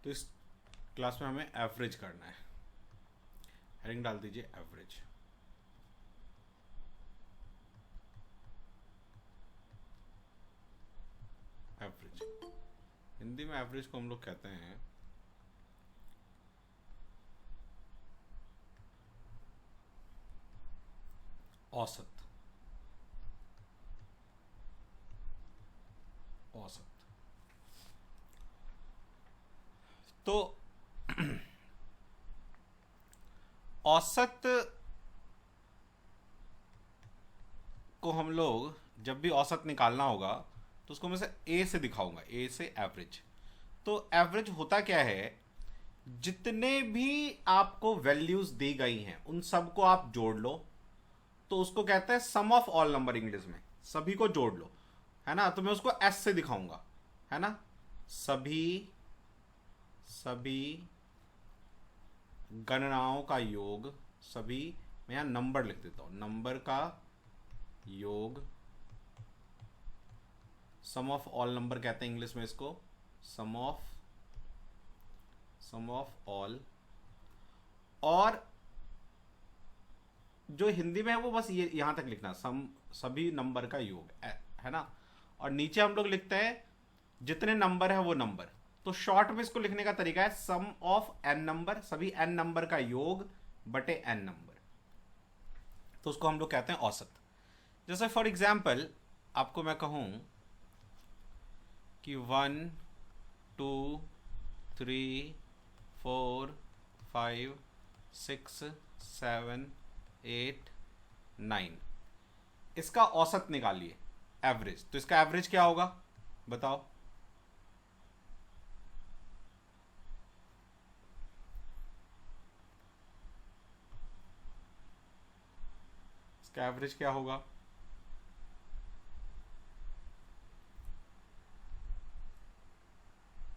तो इस क्लास में हमें एवरेज करना है। हेडिंग डाल दीजिए एवरेज। एवरेज हिंदी में एवरेज को हम लोग कहते हैं औसत। औसत तो औसत को हम लोग जब भी औसत निकालना होगा तो उसको मैं से ए से दिखाऊंगा, ए से एवरेज। तो एवरेज होता क्या है, जितने भी आपको वैल्यूज दी गई हैं उन सबको आप जोड़ लो, तो उसको कहते हैं सम ऑफ ऑल नंबर, इंग्लिश में सभी को जोड़ लो, है ना। तो मैं उसको एस से दिखाऊंगा, है ना। सभी सभी गणनाओं का योग, सभी, मैं यहां नंबर लिख देता हूं, नंबर का योग, सम ऑफ ऑल नंबर कहते हैं इंग्लिश में इसको, सम ऑफ ऑल। और जो हिंदी में है वो बस ये यहां तक लिखना, सम, सभी नंबर का योग, है ना। और नीचे हम लोग लिखते हैं जितने नंबर है वो नंबर। तो शॉर्ट में इसको लिखने का तरीका है सम ऑफ एन नंबर, सभी एन नंबर का योग बटे एन नंबर। तो उसको हम लोग कहते हैं औसत। जैसे फॉर एग्जाम्पल आपको मैं कहूं कि 1 2 3 4 5 6 7 8 9, इसका औसत निकालिए, एवरेज। तो इसका एवरेज क्या होगा बताओ। इसका एवरेज क्या होगा?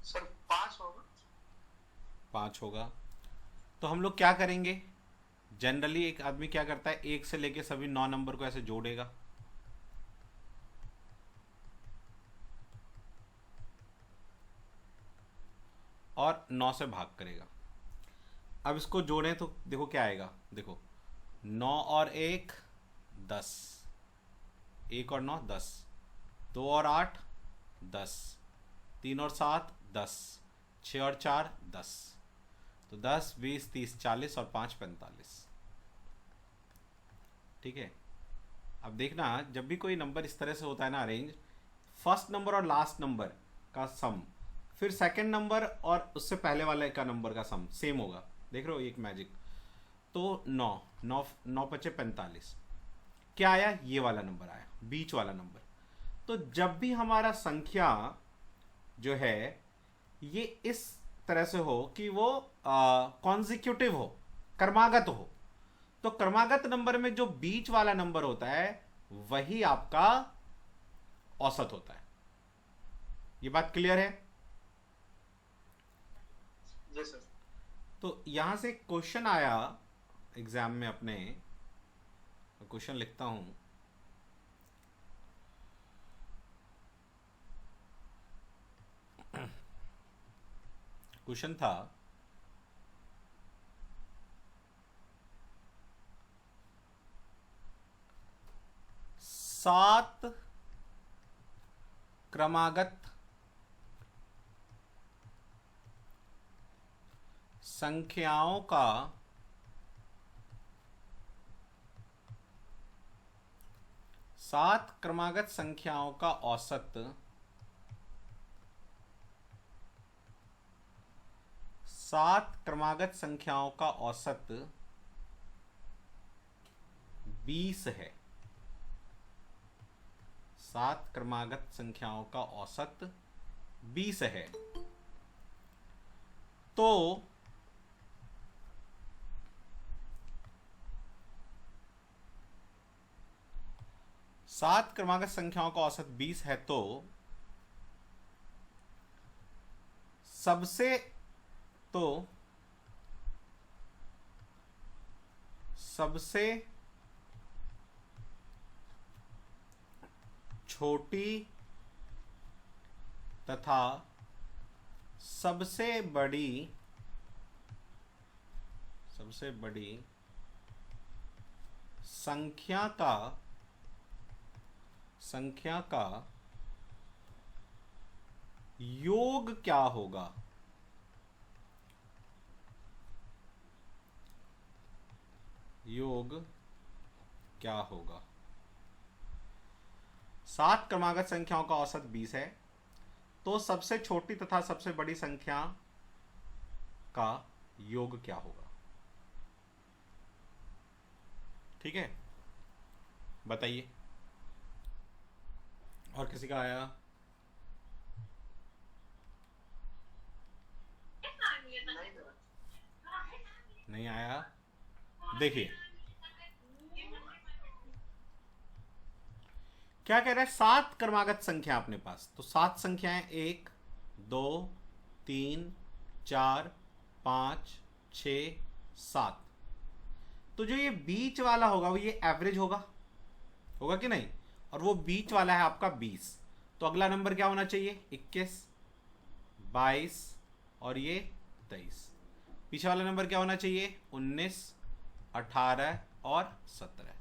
सर 5 होगा। 5 होगा। तो हम लोग क्या करेंगे, जनरली एक आदमी क्या करता है, एक से लेके सभी 9 नंबर को ऐसे जोड़ेगा, और 9 से भाग करेगा। अब इसको जोड़ें तो देखो क्या आएगा, देखो 9 और 1 10, 1 और 9 10, 2 और 8 10, 3 और 7 10, 6 और 4 10। तो 10 20 30 40 और 5 45। ठीक है। अब देखना जब भी कोई नंबर इस तरह से होता है ना अरेंज, फर्स्ट नंबर और लास्ट नंबर का सम, फिर सेकंड नंबर और उससे पहले वाले का नंबर का सम सेम होगा। देख रहे हो एक मैजिक। तो 9 9 9 5 45, क्या आया, ये वाला नंबर आया, बीच वाला नंबर। तो जब भी हमारा संख्या जो है ये इस तरह से हो कि वो कॉन्जिक्यूटिव हो, क्रमागत हो, तो क्रमागत नंबर में जो बीच वाला नंबर होता है वही आपका औसत होता है। ये बात क्लियर है? जी सर। तो यहां से क्वेश्चन आया एग्जाम में अपने, क्वेश्चन लिखता हूं। क्वेश्चन था 7 क्रमागत संख्याओं का सात क्रमागत संख्याओं का औसत 20 है। 7 क्रमागत संख्याओं का औसत 20 है। तो 7 क्रमागत संख्याओं का औसत 20 है, तो सबसे तो सबसे छोटी तथा सबसे बड़ी संख्या का योग क्या होगा? योग क्या होगा? 7 क्रमागत संख्याओं का औसत 20 है, तो सबसे छोटी तथा सबसे बड़ी संख्या का योग क्या होगा? ठीक है, बताइए। और किसी का आया? नहीं आया? देखिए क्या कह रहा है, 7 क्रमागत संख्या अपने पास, तो 7 संख्याएं 1 2 3 4 5 6 7। तो जो ये बीच वाला होगा वो ये एवरेज होगा कि नहीं? और वो बीच वाला है आपका 20, तो अगला नंबर क्या होना चाहिए? 21 22 और ये 23। पीछे वाला नंबर क्या होना चाहिए? 19 18 और 17।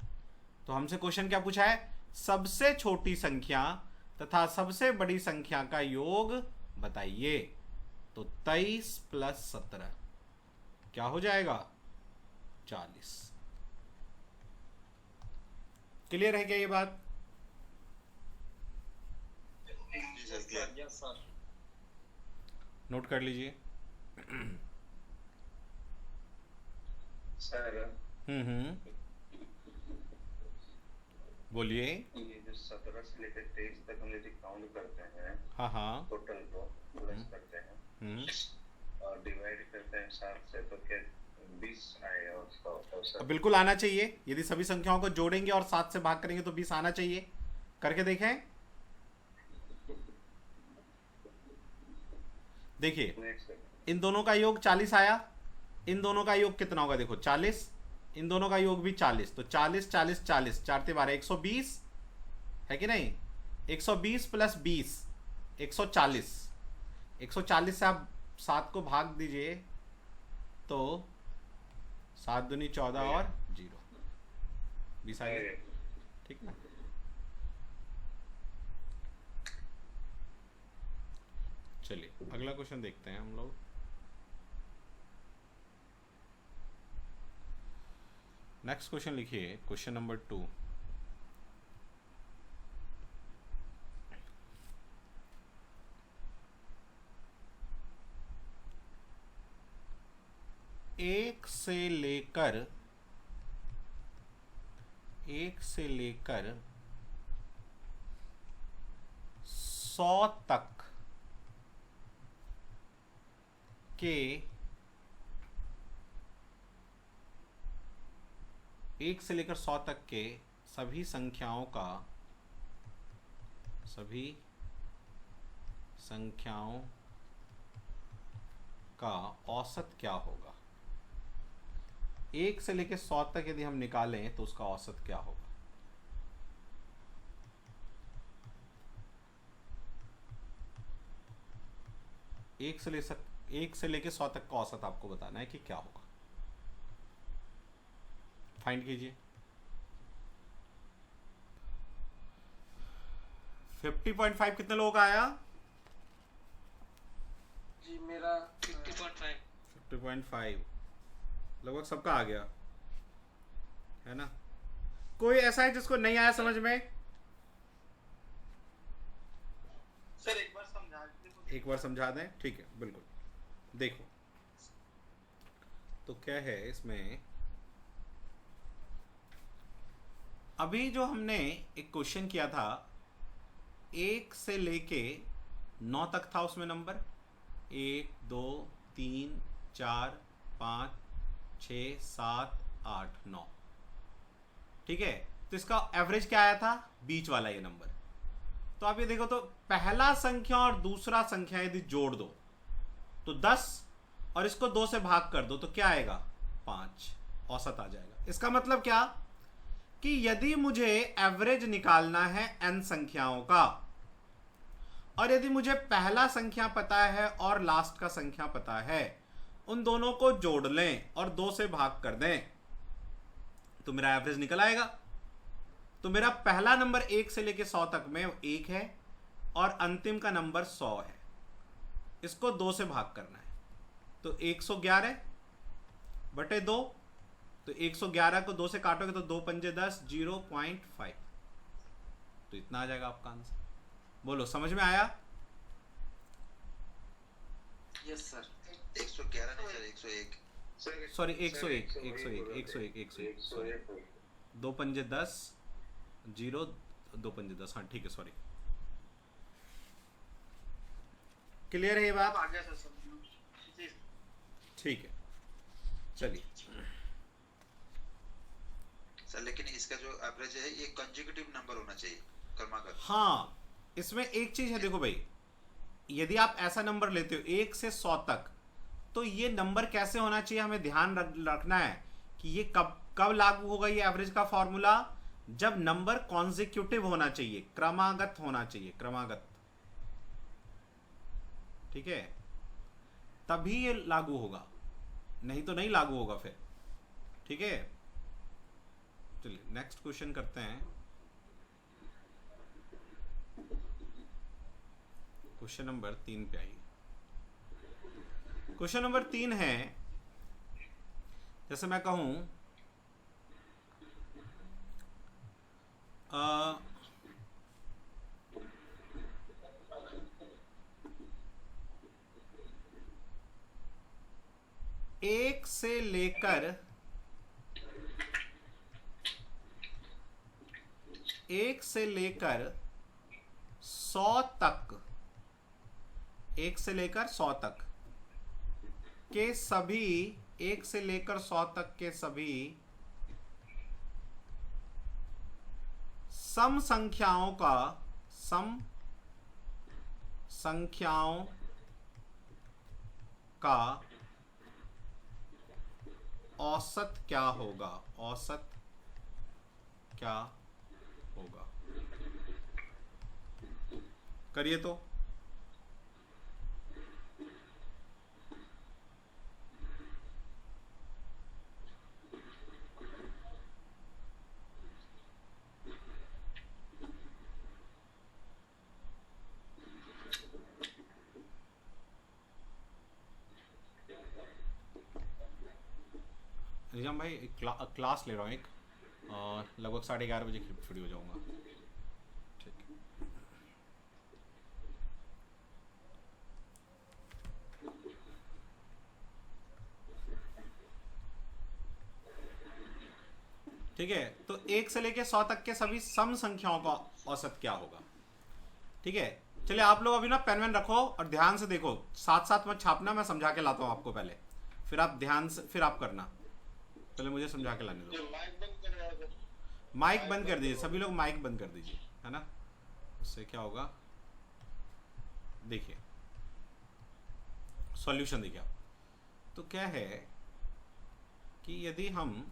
तो हमसे क्वेश्चन क्या पूछा है? सबसे छोटी संख्या तथा सबसे बड़ी संख्या का योग बताइए। तो 23 प्लस 17 क्या हो जाएगा? 40। क्लियर है क्या ये बात? नोट कर लीजिए। सर बोलिए। ये जो 17 से लेकर 23 तक हम यदि काउंट करते हैं, हाँ टोटल को प्लस करते हैं और डिवाइड करते हैं 7 से, तो क्या 20 आएगा उसका औसत? बिल्कुल आना चाहिए। यदि सभी संख्याओं को जोड़ेंगे और 7 से भाग करेंगे तो 20 आना चाहिए। करके देखें। देखिए इन दोनों का योग 40 आया, इन दोनों का योग कितना होगा? देखो 40, इन दोनों का योग भी 40, तो 40 40 40 4 12 120 है कि नहीं? 120 प्लस 20 140। 140 से आप 7 को भाग दीजिए तो 7 दूनी 14 और 0 20 आ गया। ठीक ना? चलिए अगला क्वेश्चन देखते हैं हम लोग। नेक्स्ट क्वेश्चन लिखिए, क्वेश्चन नंबर 2। एक से लेकर 100 तक के 1 से लेकर 100 तक के सभी संख्याओं का औसत क्या होगा? 1 से लेकर 100 तक यदि हम निकालें तो उसका औसत क्या होगा? एक से लेकर 100 तक का औसत आपको बताना है कि क्या होगा। फाइंड कीजिए। 50.5 कितने लोगों का आया? जी मेरा 50.5 लगभग सबका आ गया है ना? कोई ऐसा है जिसको नहीं आया समझ में? सर एक बार समझा दीजिए। एक बार समझा दें? ठीक है बिल्कुल। देखो तो क्या है इसमें, अभी जो हमने एक क्वेश्चन किया था 1 से लेके 9 तक था, उसमें नंबर 1 2 3 4 5 6 7 8 9। ठीक है, तो इसका एवरेज क्या आया था? बीच वाला ये नंबर। तो आप ये देखो तो पहला संख्या और दूसरा संख्या यदि जोड़ दो तो 10 और इसको 2 से भाग कर दो तो क्या आएगा? 5 औसत आ जाएगा। इसका मतलब क्या कि यदि मुझे एवरेज निकालना है n संख्याओं का और यदि मुझे पहला संख्या पता है और लास्ट का संख्या पता है, उन दोनों को जोड़ लें और 2 से भाग कर दें तो मेरा एवरेज निकल आएगा। तो मेरा पहला नंबर 1 से लेके 100 तक में 1 है और अंतिम का नंबर 100 है। इसको 2 से भाग करना है, तो 111 बटे 2, तो 111 को 2 से काटोगे तो 2 पंजे 10, 0.5, तो इतना आ जाएगा आपका आंसर। बोलो, समझ में आया? Yes sir. 111 नहीं सर, 101। सॉरी 101 सॉरी, 2 पंजे 10, 0, 2 पंजे 10, हाँ ठीक है, सॉरी। क्लियर है ये बात? आ गया सर समझ। ठीक है, चलिए। सर लेकिन इसका जो एवरेज है ये कंसेक्यूटिव नंबर होना चाहिए, क्रमागत। हाँ, इसमें एक चीज है, देखो भाई, यदि आप ऐसा नंबर लेते हो 1 से 100 तक, तो ये नंबर कैसे होना चाहिए, हमें ध्यान रखना है कि ये कब लागू होगा ये एवरेज का फॉर्मूला, जब नंबर कॉन्जिक्यूटिव होना चाहिए, क्रमागत होना चाहिए, क्रमागत, ठीक है, तभी ये लागू होगा, नहीं तो नहीं लागू होगा फिर। ठीक है, चलिए नेक्स्ट क्वेश्चन करते हैं। क्वेश्चन नंबर 3 पे आइए। क्वेश्चन नंबर 3 है, जैसे मैं कहूं एक से लेकर 100 तक, 1 से लेकर 100 तक के सभी, 1 से लेकर 100 तक के सभी सम संख्याओं का औसत क्या होगा, औसत क्या होगा? करिए तो। निजाम भाई क्लास ले रहा हूँ एक, लगभग 11:30 बजे फ्री हो जाऊंगा। ठीक है, ठीक है, तो 1 से लेके 100 तक के सभी सम संख्याओं का औसत क्या होगा? ठीक है, चलिए आप लोग अभी ना पेन वेन रखो और ध्यान से देखो, साथ साथ मत छापना, मैं समझा के लाता हूँ आपको पहले, फिर आप ध्यान से फिर आप करना। पहले मुझे समझा के लाने दो। माइक बंद कर दीजिए, सभी लोग माइक बंद कर दीजिए, है ना, उससे क्या होगा, देखिए सॉल्यूशन देखिए आप। तो क्या है कि यदि हम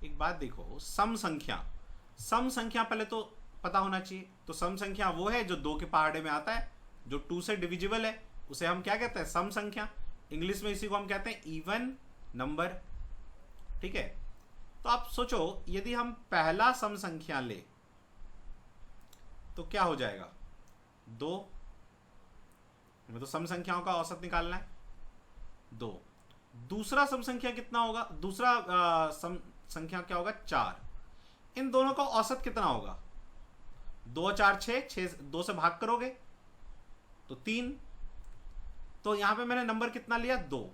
एक बात देखो, सम संख्या पहले तो पता होना चाहिए। तो सम संख्या वो है जो 2 के पहाड़े में आता है, जो 2 से डिविजिबल है, उसे हम क्या कहते हैं, सम संख्या। इंग्लिश में इसी को हम कहते हैं इवन नंबर। ठीक है, तो आप सोचो यदि हम पहला सम संख्या ले तो क्या हो जाएगा, 2। हमें तो सम संख्याओं का औसत निकालना है, 2। दूसरा सम संख्या कितना होगा, दूसरा सम संख्या क्या होगा, 4। इन दोनों का औसत कितना होगा, 2 4 6, 2 से भाग करोगे तो 3। तो यहां पे मैंने नंबर कितना लिया, 2।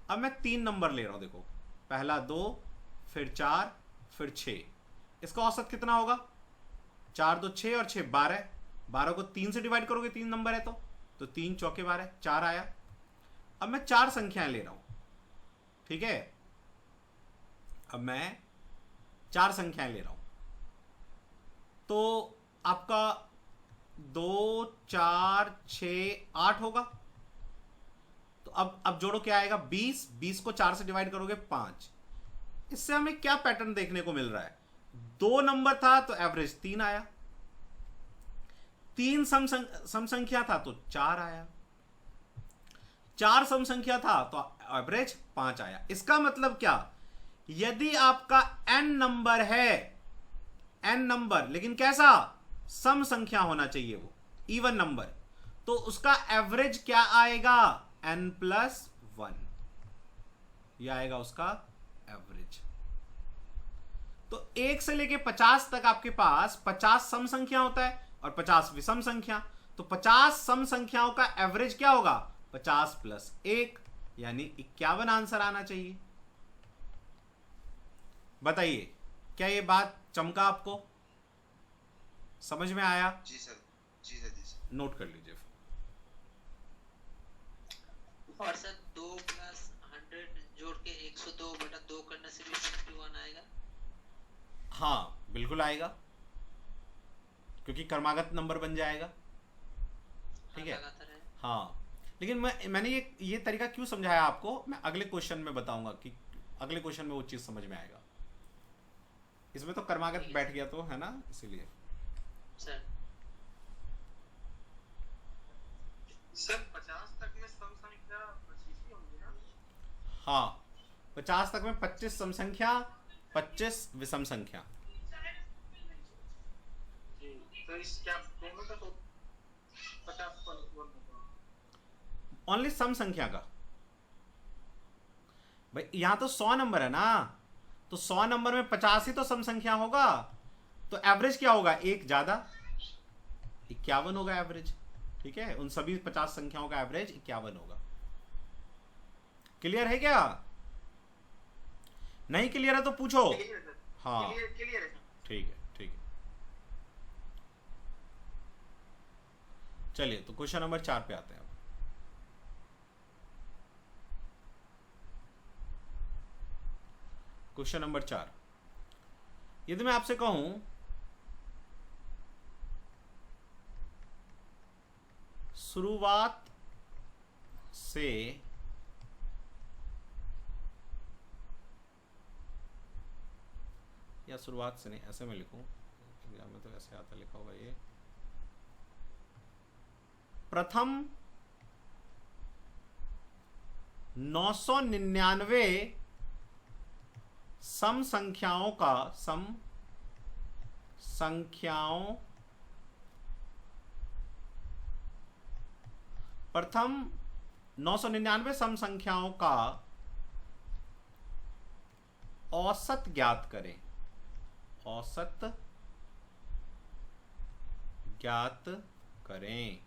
अब मैं 3 नंबर ले रहा हूं, देखो, पहला 2, फिर 4, फिर 6। इसका औसत कितना होगा, 4 2 6 और 6 12। 12 को 3 से डिवाइड करोगे, 3 नंबर है तो 3 चौके 12, 4 आया। अब मैं 4 संख्याएं ले रहा हूं, ठीक है, अब मैं 4 संख्याएं ले रहा हूं, तो आपका 2 4 6 8 होगा। तो अब जोड़ो, क्या आएगा, 20। 20 को 4 से डिवाइड करोगे, 5। इससे हमें क्या पैटर्न देखने को मिल रहा है, 2 नंबर था तो एवरेज 3 आया, 3 सम संख्या था तो 4 आया, 4 सम संख्या था तो एवरेज 5 आया। इसका मतलब क्या, यदि आपका n नंबर है, n नंबर लेकिन कैसा, सम संख्या होना चाहिए, वो इवन नंबर, तो उसका एवरेज क्या आएगा, n+1, यह आएगा उसका एवरेज। तो 1 से लेके 50 तक आपके पास 50 सम संख्या होता है और 50 विषम संख्या, तो 50 सम संख्याओं का एवरेज क्या होगा, 50 + 1, यानी 51 आंसर आना चाहिए। बताइए क्या ये बात चमका, आपको समझ में आया? जी सर, जी सर, जी सर। नोट कर लीजिए। और सर 2 + 100 जोड़ के 102/2 करने से भी 51 आएगा? हाँ बिल्कुल आएगा, क्योंकि क्रमागत नंबर बन जाएगा। ठीक है, हाँ। लेकिन मैंने ये तरीका क्यों समझाया आपको, मैं अगले क्वेश्चन में बताऊंगा कि अगले क्वेश्चन में वो चीज समझ में आएगा। इसमें तो क्रमागत बैठ गया तो है ना, इसीलिए। सर 50 तक में सम संख्या 25 ही होंगी ना? हाँ, 50 तक में 25 सम संख्या, 25 विषम संख्या। जी, तो इस क्या दोनों का तो 50 पर ओनली सम संख्या का भाई, यहां तो 100 नंबर है ना, तो 100 नंबर में 50 ही तो सम संख्या होगा, तो एवरेज क्या होगा, एक ज्यादा 51 होगा एवरेज। ठीक है, उन सभी 50 संख्याओं का एवरेज 51 होगा। क्लियर है क्या? नहीं क्लियर है तो पूछो। हाँ क्लियर है। ठीक है, ठीक है। चलिए तो क्वेश्चन नंबर 4 पे आते हैं। क्वेश्चन नंबर 4, यदि मैं आपसे कहूं शुरुआत से या शुरुआत से नहीं, ऐसे में लिखूं, एग्जाम में तो ऐसे आता लिखा होगा, ये प्रथम 999 सम संख्याओं का प्रथम 999 सम संख्याओं का औसत ज्ञात करें, औसत ज्ञात करें।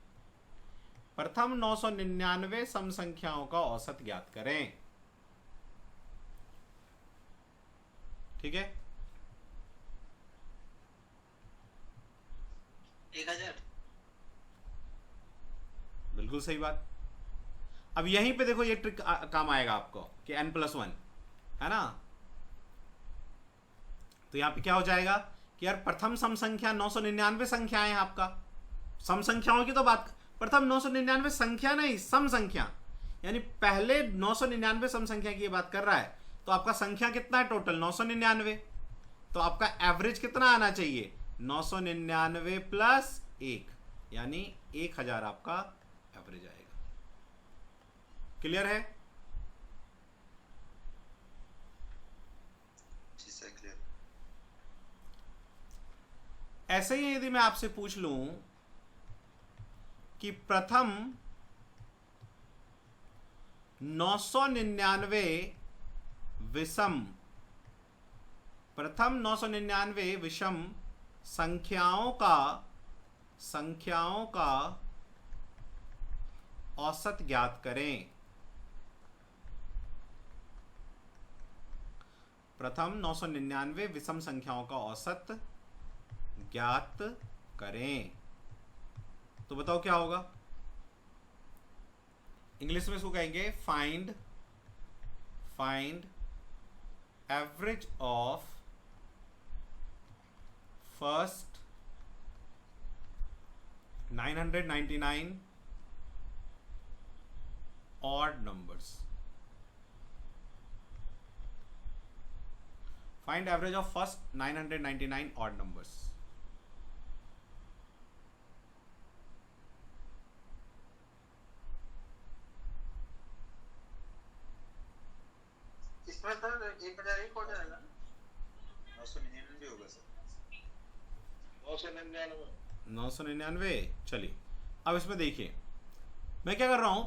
प्रथम 999 सम संख्याओं का औसत ज्ञात करें। ठीक है, 1000। बिल्कुल सही बात। अब यहीं पे देखो ये ट्रिक काम आएगा आपको कि n+1 है ना, तो यहां पे क्या हो जाएगा कि यार प्रथम सम संख्या 999 संख्याएं हैं, आपका सम संख्याओं की तो बात, प्रथम 999 संख्या नहीं, सम संख्या, यानी पहले 999 सम संख्या की ये बात कर रहा है, तो आपका संख्या कितना है टोटल, 999, तो आपका एवरेज कितना आना चाहिए, 999 + 1, यानी 1000 आपका एवरेज आएगा। क्लियर है? जी सर, क्लियर। ऐसे ही यदि मैं आपसे पूछ लूं कि प्रथम 999 विषम, प्रथम 999 विषम संख्याओं का औसत ज्ञात करें। प्रथम 999 विषम संख्याओं का औसत ज्ञात करें, तो बताओ क्या होगा? इंग्लिश में इसको कहेंगे find average of first 999 odd numbers. Find average of first 999 odd numbers. हो जाएगा 999 होगा सर। 999 999। चलिए अब इसमें देखिए मैं क्या कर रहा हूं,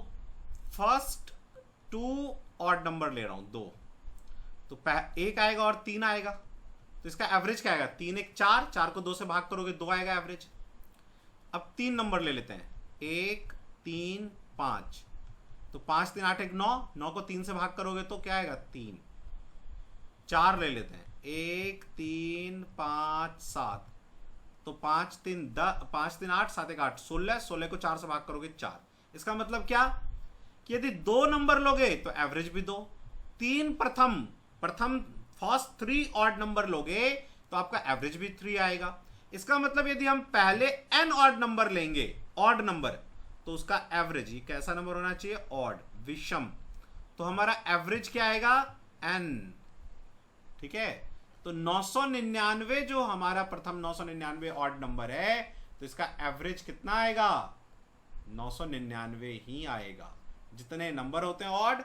फर्स्ट 2 ऑड नंबर ले रहा हूं, 2, तो 1 आएगा और 3 आएगा, तो इसका एवरेज क्या आएगा, 3 1 4, 4 को 2 से भाग करोगे 2 आएगा एवरेज। अब 3 नंबर ले लेते हैं, 1 3 5, तो 5 3 8 1 9, 9 को 3 से भाग करोगे तो क्या आएगा 3। 4 ले लेते हैं, 1 3 5 7, तो 5 3 10, 5 3 8 7 1 8 16, 16 को 4 से भाग करोगे 4। इसका मतलब क्या कि यदि 2 नंबर लोगे तो एवरेज भी 2, 3 प्रथम फर्स्ट 3 ऑड नंबर लोगे तो आपका एवरेज भी 3 आएगा। इसका मतलब यदि हम पहले n ऑड नंबर लेंगे, ऑड नंबर, तो उसका एवरेज ही कैसा नंबर होना चाहिए, ऑड, विषम, तो हमारा एवरेज क्या आएगा n। ठीक है, तो 999 जो हमारा प्रथम 999 ऑड नंबर है, तो इसका एवरेज कितना आएगा, 999 ही आएगा। जितने नंबर होते हैं ऑड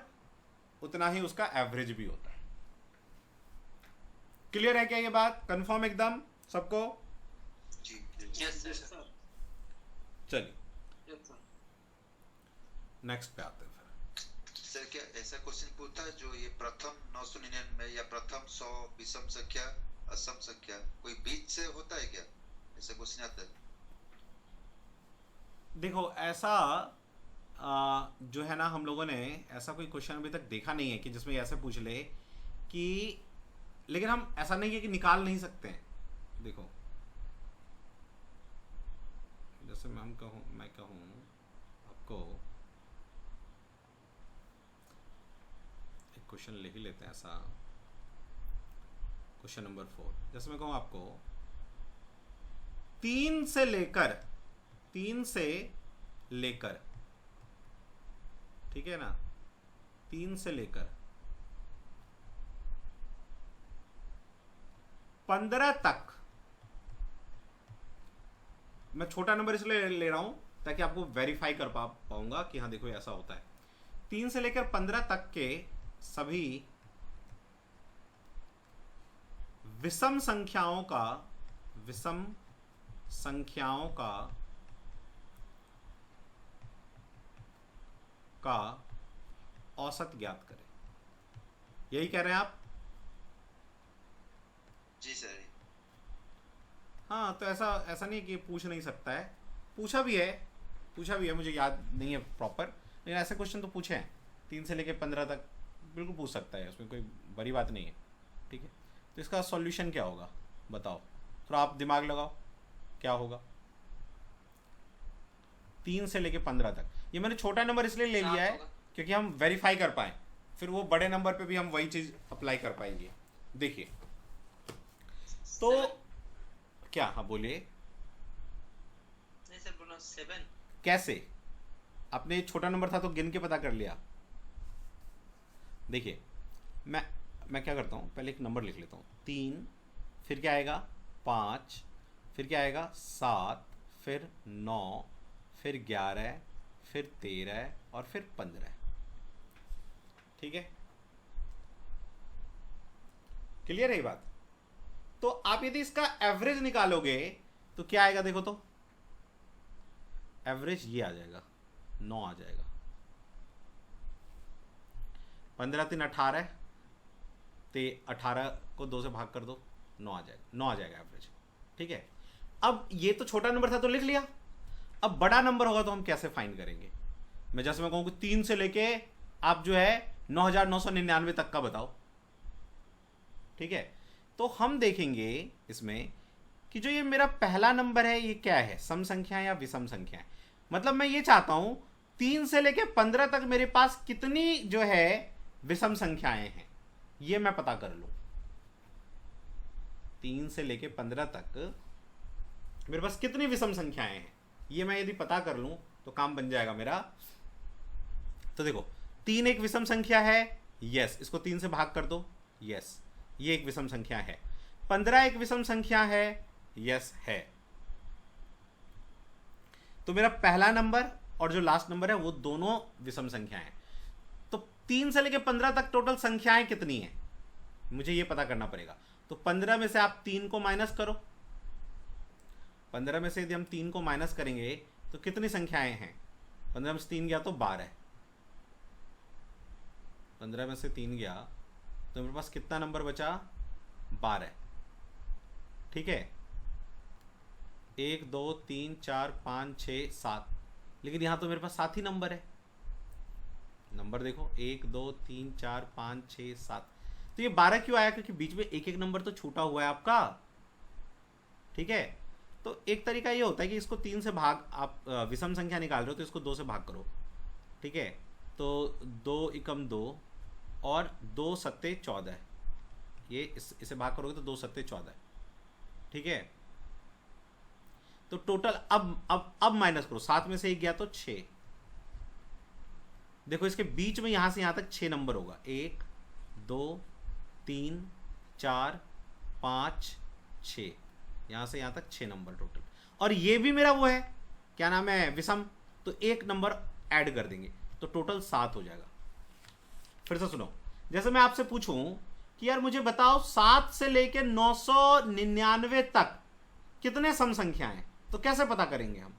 उतना ही उसका एवरेज भी होता है। क्लियर है क्या ये बात, कंफर्म एकदम सबको? जी यस सर। सर चलिए यस सर। नेक्स्ट पे आते हैं फिर। सर, क्या ऐसा क्वेश्चन पूछता है जो ये प्रथम 999 या प्रथम 100 विषम संख्या असम संख्या कोई बीच से होता है क्या, ऐसा क्वेश्चन आता है? देखो ऐसा जो है ना, हम लोगों ने ऐसा कोई क्वेश्चन अभी तक देखा नहीं है कि जिसमें ये ऐसे पूछ ले कि, लेकिन हम ऐसा नहीं है कि निकाल नहीं सकते हैं। देखो जैसे मैं कहूँ आपको एक क्वेश्चन ले ही लेते हैं ऐसा, क्वेश्चन नंबर 4। जैसे मैं कहूँ आपको 3 से लेकर, ठीक है ना, 3 से लेकर 15 तक, मैं छोटा नंबर इसलिए ले रहा हूं ताकि आपको वेरीफाई कर पाऊंगा कि हाँ देखो ऐसा होता है। 3 से लेकर 15 तक के सभी विषम संख्याओं का औसत ज्ञात करें। यही कह रहे हैं आप? जी सर। हाँ, तो ऐसा नहीं है कि पूछ नहीं सकता है, पूछा भी है, मुझे याद नहीं है प्रॉपर, लेकिन ऐसे क्वेश्चन तो पूछे हैं। 3 से लेकर 15 तक बिल्कुल पूछ सकता है, उसमें कोई बड़ी बात नहीं है। ठीक है, तो इसका सॉल्यूशन क्या होगा बताओ, थोड़ा आप दिमाग लगाओ क्या होगा। 3 से लेकर 15 तक, ये मैंने छोटा नंबर इसलिए ले लिया है क्योंकि हम वेरीफाई कर पाए, फिर वो बड़े नंबर पे भी हम वही चीज़ अप्लाई कर पाएंगे। देखिए तो क्या, हाँ बोलिए। नहीं सर, बोलो 7। कैसे? आपने छोटा नंबर था तो गिन के पता कर लिया। देखिए मैं क्या करता हूँ, पहले एक नंबर लिख लेता हूँ, 3, फिर क्या आएगा 5, फिर क्या आएगा 7, फिर 9, फिर 11, फिर 13 और फिर 15। ठीक है, क्लियर है ये बात? तो आप यदि इसका एवरेज निकालोगे तो क्या आएगा, देखो तो एवरेज ये आ जाएगा, 9 आ जाएगा। 15 3 18, ते 18 को 2 से भाग कर दो, 9 आ जाएगा एवरेज। ठीक है, अब ये तो छोटा नंबर था तो लिख लिया, अब बड़ा नंबर होगा तो हम कैसे फाइंड करेंगे। मैं जैसे मैं कहूँ कि 3 से लेके आप जो है 9999 तक का बताओ। ठीक है, तो हम देखेंगे इसमें कि जो ये मेरा पहला नंबर है ये क्या है, सम संख्या या विषम संख्या है। मतलब मैं ये चाहता हूं 3 से लेके 15 तक मेरे पास कितनी जो है विषम संख्याएं हैं, ये मैं पता कर लूं। 3 से लेके 15 तक मेरे पास कितनी विषम संख्याएं हैं, ये मैं यदि पता कर लूं तो काम बन जाएगा मेरा। तो देखो 3 एक विषम संख्या है, यस, इसको 3 से भाग कर दो, यस, ये एक विषम संख्या है। 15 एक विषम संख्या है, यस है। तो मेरा पहला नंबर और जो लास्ट नंबर है वो दोनों विषम संख्याएं हैं। तो 3 से लेकर 15 तक टोटल संख्याएं कितनी हैं? मुझे ये पता करना पड़ेगा। तो 15 में से आप 3 को माइनस करो। 15 में से यदि हम 3 को माइनस करेंगे तो कितनी संख्याएं हैं? 15 में से 3 गया तो 12। 15 में से 3 गया तो मेरे पास कितना नंबर बचा? 12। ठीक है, 1 2 3 4 5 6 7, लेकिन यहां तो मेरे पास 7 ही नंबर है। नंबर देखो 1 2 3 4 5 6 7। तो ये 12 क्यों आया? क्योंकि बीच में एक एक नंबर तो छूटा हुआ है आपका। ठीक है, तो एक तरीका ये होता है कि इसको 3 से भाग, आप विषम संख्या निकाल रहे हो तो इसको 2 से भाग करो। ठीक है, तो 2 एकम 2 और 2 सत्ते 14, ये इसे भाग करोगे तो 2 सत्ते 14। ठीक है, तो टोटल अब माइनस करो। 7 में से 1 गया तो 6। देखो इसके बीच में यहां से यहां तक 6 नंबर होगा। 1 2 3 4 5 6, यहां से यहां तक 6 नंबर टोटल। और ये भी मेरा वो है, क्या नाम है, विषम, तो 1 नंबर ऐड कर देंगे तो टोटल 7 हो जाएगा। फिर से सुनो, जैसे मैं आपसे पूछूं कि यार मुझे बताओ 7 से लेकर 999 तक कितने सम संख्या हैं, तो कैसे पता करेंगे हम?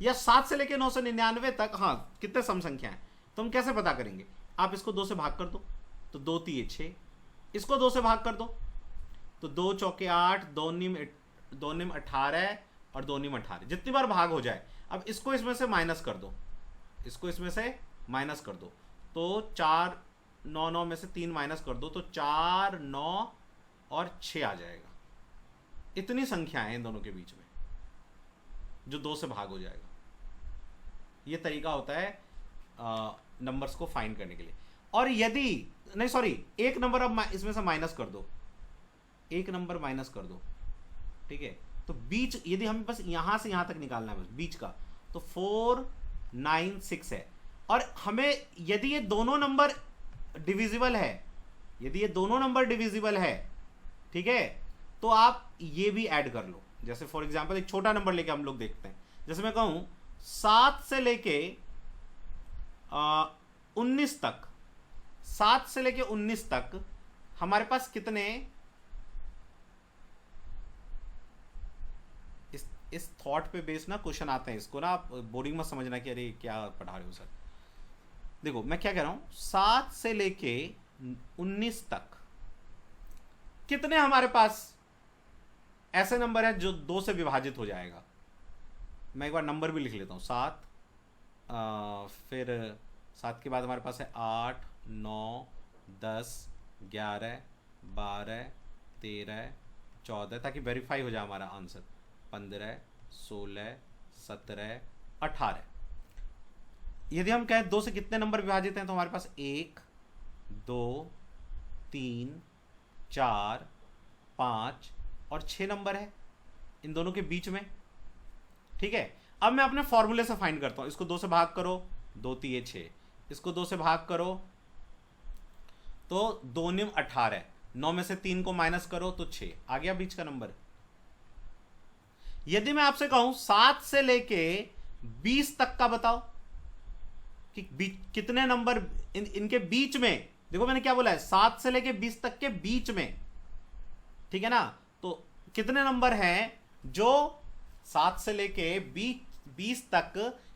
या 7 से लेकर 999 तक हाँ कितने सम संख्या हैं, तो हम कैसे पता करेंगे? आप इसको 2 से भाग कर दो तो 2 3 6, इसको 2 से भाग कर दो तो 2 चौके 8, 2 निम 18 और 2 निम 18, जितनी बार भाग हो जाए। अब इसको इसमें से माइनस कर दो, इसको इसमें से माइनस कर दो, तो 4 9 9 में से 3 माइनस कर दो तो 4 9 और 6 आ जाएगा। इतनी संख्याएं हैं इन दोनों के बीच में जो 2 से भाग हो जाएगा। ये तरीका होता है नंबर्स को फाइंड करने के लिए। और यदि नहीं सॉरी, एक नंबर अब इसमें से माइनस कर दो, एक नंबर माइनस कर दो। ठीक है, तो बीच यदि हमें बस यहां से यहां तक निकालना है बस बीच का, तो 4 9 6 है। और हमें यदि ये दोनों नंबर डिविजिबल है, यदि ये दोनों नंबर डिविजिबल है, ठीक है, तो आप ये भी ऐड कर लो। जैसे फॉर एग्जांपल एक छोटा नंबर लेके हम लोग देखते हैं। जैसे मैं कहूं 7 से लेके 19 तक, 7 से लेके 19 तक हमारे पास कितने, इस थॉट पे बेस्ड ना क्वेश्चन आते हैं। इसको ना आप बोरिंग मत समझना कि अरे क्या पढ़ा रहे हो सर। देखो मैं क्या कह रहा हूं, 7 से लेके 19 तक कितने हमारे पास ऐसे नंबर है जो 2 से विभाजित हो जाएगा। मैं एक बार नंबर भी लिख लेता हूं। 7 फिर 7 के बाद हमारे पास है 8 9 10 11 12 13 14, ताकि वेरीफाई हो जाए हमारा आंसर। 15 16 17 18। यदि हम कहें 2 से कितने नंबर विभाजित हैं, तो हमारे पास 1 2 3 4 5 और 6 नंबर है इन दोनों के बीच में। ठीक है, अब मैं अपने फॉर्मूले से फाइंड करता हूं। इसको 2 से भाग करो, 2 3 6, इसको 2 से भाग करो तो 2 निम 18, 9 में से 3 को माइनस करो तो 6 आ गया बीच का नंबर। यदि मैं आपसे कहूं 7 से लेके 20 तक का बताओ कि कितने नंबर इनके बीच में, देखो मैंने क्या बोला है, 7 से लेके 20 तक के बीच में, ठीक है ना, तो कितने नंबर हैं जो 7 से लेके 20 तक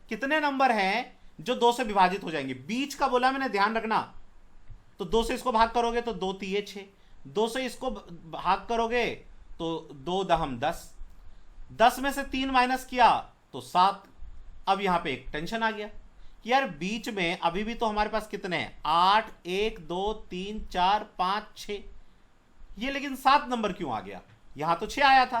कितने नंबर हैं जो 2 से विभाजित हो जाएंगे। बीच का बोला मैंने, ध्यान रखना। तो 2 से इसको भाग करोगे तो 2 3 6, 2 से इसको भाग करोगे तो 2 दहम 10, 10 में से 3 माइनस किया तो 7। अब यहां पे एक टेंशन आ गया कि यार बीच में अभी भी तो हमारे पास कितने हैं, 8 1 2 3 4 5 6, ये लेकिन 7 नंबर क्यों आ गया? यहां तो 6 आया था।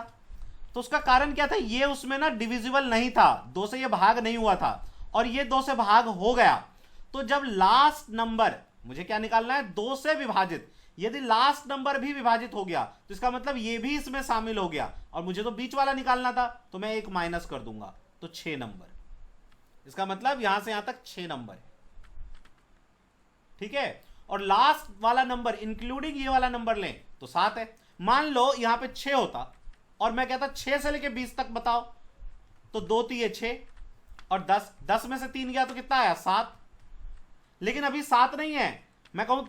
तो उसका कारण क्या था, ये उसमें ना डिविजिबल नहीं था, 2 से ये भाग नहीं हुआ था और ये 2 से भाग हो गया। तो जब लास्ट नंबर, मुझे क्या निकालना है, 2 से विभाजित, यदि लास्ट नंबर भी विभाजित हो गया तो इसका मतलब ये भी इसमें शामिल हो गया और मुझे तो बीच वाला निकालना था, तो मैं एक माइनस कर दूंगा तो 6 नंबर। इसका मतलब यहां से यहां तक 6 नंबर है। ठीक है, और लास्ट वाला नंबर इंक्लूडिंग ये वाला नंबर लें तो 7 है। मान लो यहां पे 6 होता और मैं कहता 6 से लेके 20 तक बताओ, तो 2 3 6 और 10, 10 में से 3 गया तो कितना आया, 7। लेकिन अभी 7 नहीं है, मैं कहूं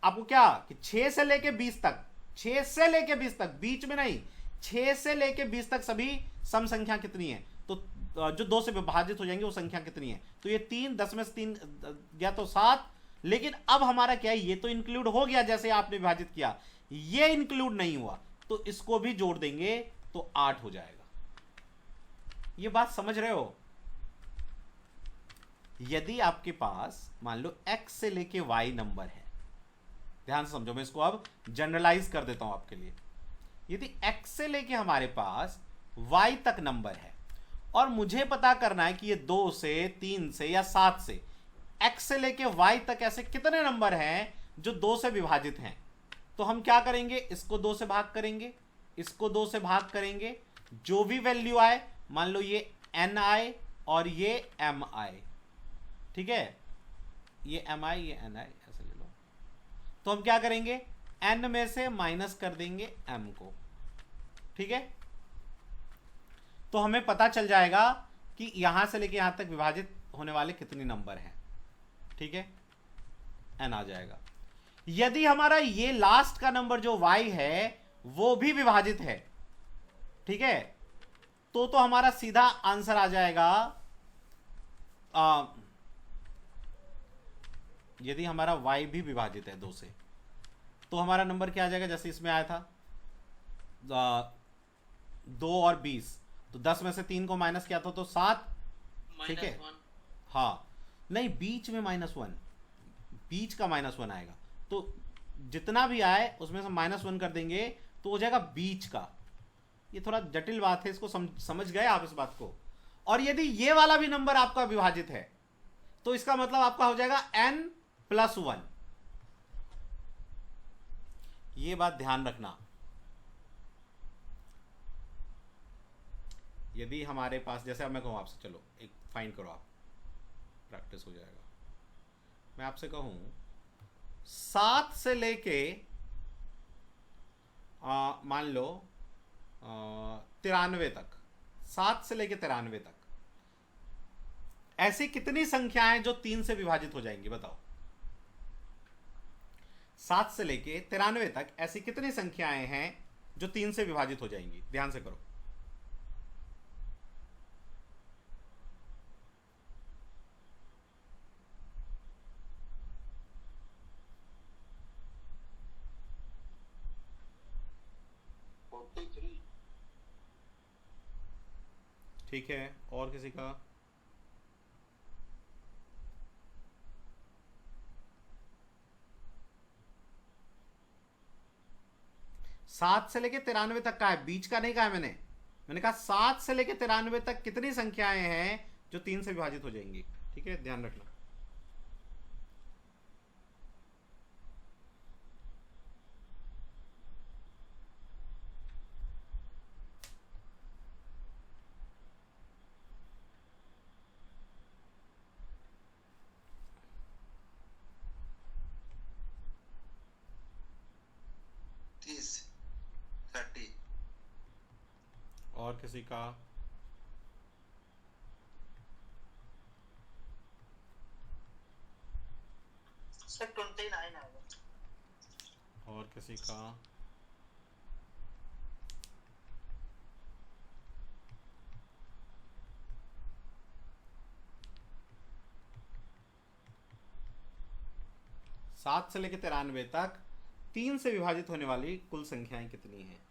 आपको क्या कि 6 से लेके 20 तक, 6 से लेके 20 तक, बीच में नहीं, 6 से लेके 20 तक सभी सम संख्या कितनी है, तो जो 2 से विभाजित हो जाएंगे वो संख्या कितनी है, तो ये 3, 10 में से 3 गया तो 7। लेकिन अब हमारा क्या है, ये तो इंक्लूड हो गया जैसे आपने विभाजित किया, ये इंक्लूड नहीं हुआ, तो इसको भी जोड़ देंगे तो 8 हो जाएगा। ये बात समझ रहे हो? यदि आपके पास मान लो x से लेके y नंबर है, ध्यान से समझो, मैं इसको अब जनरलाइज कर देता हूं आपके लिए। यदि x से लेके हमारे पास y तक नंबर है और मुझे पता करना है कि ये 2 से 3 से या 7 से, x से लेके y तक ऐसे कितने नंबर हैं जो 2 से विभाजित हैं, तो हम क्या करेंगे, इसको 2 से भाग करेंगे, इसको 2 से भाग करेंगे, जो भी वैल्यू आए, मान लो ये n आए और ये m आए, ठीक है, ये m आए ये n आए, ऐसे ले लो, तो हम क्या करेंगे, n में से माइनस कर देंगे m को, ठीक है। तो हमें पता चल जाएगा कि यहां से लेके यहां तक विभाजित होने वाले कितने नंबर हैं, ठीक है, n आ जाएगा। यदि हमारा ये लास्ट का नंबर जो y है वो भी विभाजित है, ठीक है, तो हमारा सीधा आंसर आ जाएगा, यदि हमारा y भी विभाजित है 2 से, तो हमारा नंबर क्या आ जाएगा, जैसे इसमें आया था 2 और 20, तो 10 में से 3 को माइनस किया था तो 7, ठीक है, हाँ, नहीं बीच में -1, बीच का -1 आएगा, तो जितना भी आए उसमें से -1 कर देंगे तो हो जाएगा बीच का। ये थोड़ा जटिल बात है, इसको समझ गए आप इस बात को। और यदि ये वाला भी नंबर आपका विभाजित है तो इसका मतलब आपका हो जाएगा n+1। ये बात ध्यान रखना, यदि हमारे पास, जैसे अब मैं कहूं आपसे, चलो एक फाइंड करो आप, प्रैक्टिस हो जाएगा। मैं आपसे कहूं 7 से लेके मान लो 93 तक, 7 से लेके 93 तक ऐसी कितनी संख्याएं जो 3 से विभाजित हो जाएंगी, बताओ। 7 से लेके 93 तक ऐसी कितनी संख्याएं हैं जो 3 से विभाजित हो जाएंगी, ध्यान से करो। ठीक है, और किसी का? सात से लेके 93 तक का है, बीच का नहीं कहा है मैंने कहा 7 से लेके 93 तक कितनी संख्याएं हैं जो 3 से विभाजित हो जाएंगी, ठीक है, ध्यान रखना। और किसी का? सर 29 आएगा। और किसी का? सात से लेकर 93 तक 3 से विभाजित होने वाली कुल संख्याएं कितनी हैं?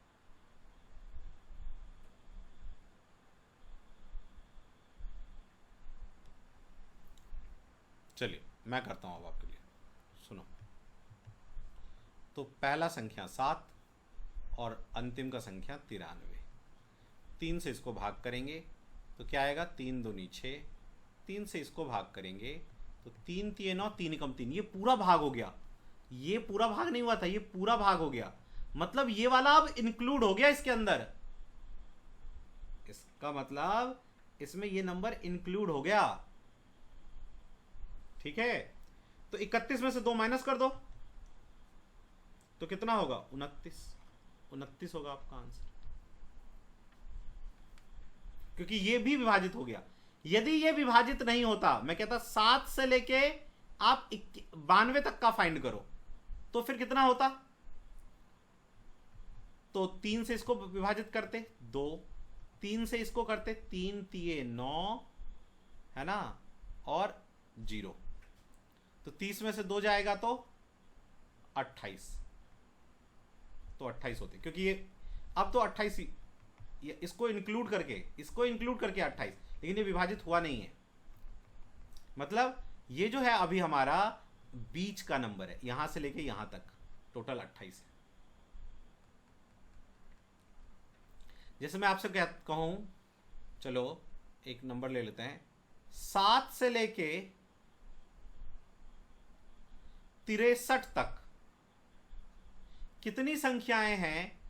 चलिए मैं करता हूं अब आपके लिए, सुनो। तो पहला संख्या 7 और अंतिम का संख्या 93, 3 से इसको भाग करेंगे तो क्या आएगा, 3 दूनी 6, 3 से इसको भाग करेंगे तो 3 3 9, 3 कम 3, ये पूरा भाग हो गया। ये पूरा भाग नहीं हुआ था, ये पूरा भाग हो गया, मतलब ये वाला अब इंक्लूड हो गया इसके अंदर। इसका मतलब इसमें ये नंबर इंक्लूड हो गया, ठीक है। तो 31 में से 2 माइनस कर दो तो कितना होगा, 29 होगा आपका आंसर, क्योंकि ये भी विभाजित हो गया। यदि ये विभाजित नहीं होता, मैं कहता 7 से लेके आप 92 तक का फाइंड करो, तो फिर कितना होता? तो 3 से इसको विभाजित करते 2, 3 से इसको करते 3 तिये 9, है ना, और 0, तो 30 में से 2 जाएगा तो 28, तो 28 होते, क्योंकि ये अब तो 28 ही, ये इसको इंक्लूड करके 28, लेकिन ये विभाजित हुआ नहीं है। मतलब ये जो है अभी हमारा बीच का नंबर है, यहां से लेके यहां तक टोटल 28 है। जैसे मैं आपसे कहूं, चलो एक नंबर ले लेते हैं, 7 से लेके 63 तक कितनी संख्याएं हैं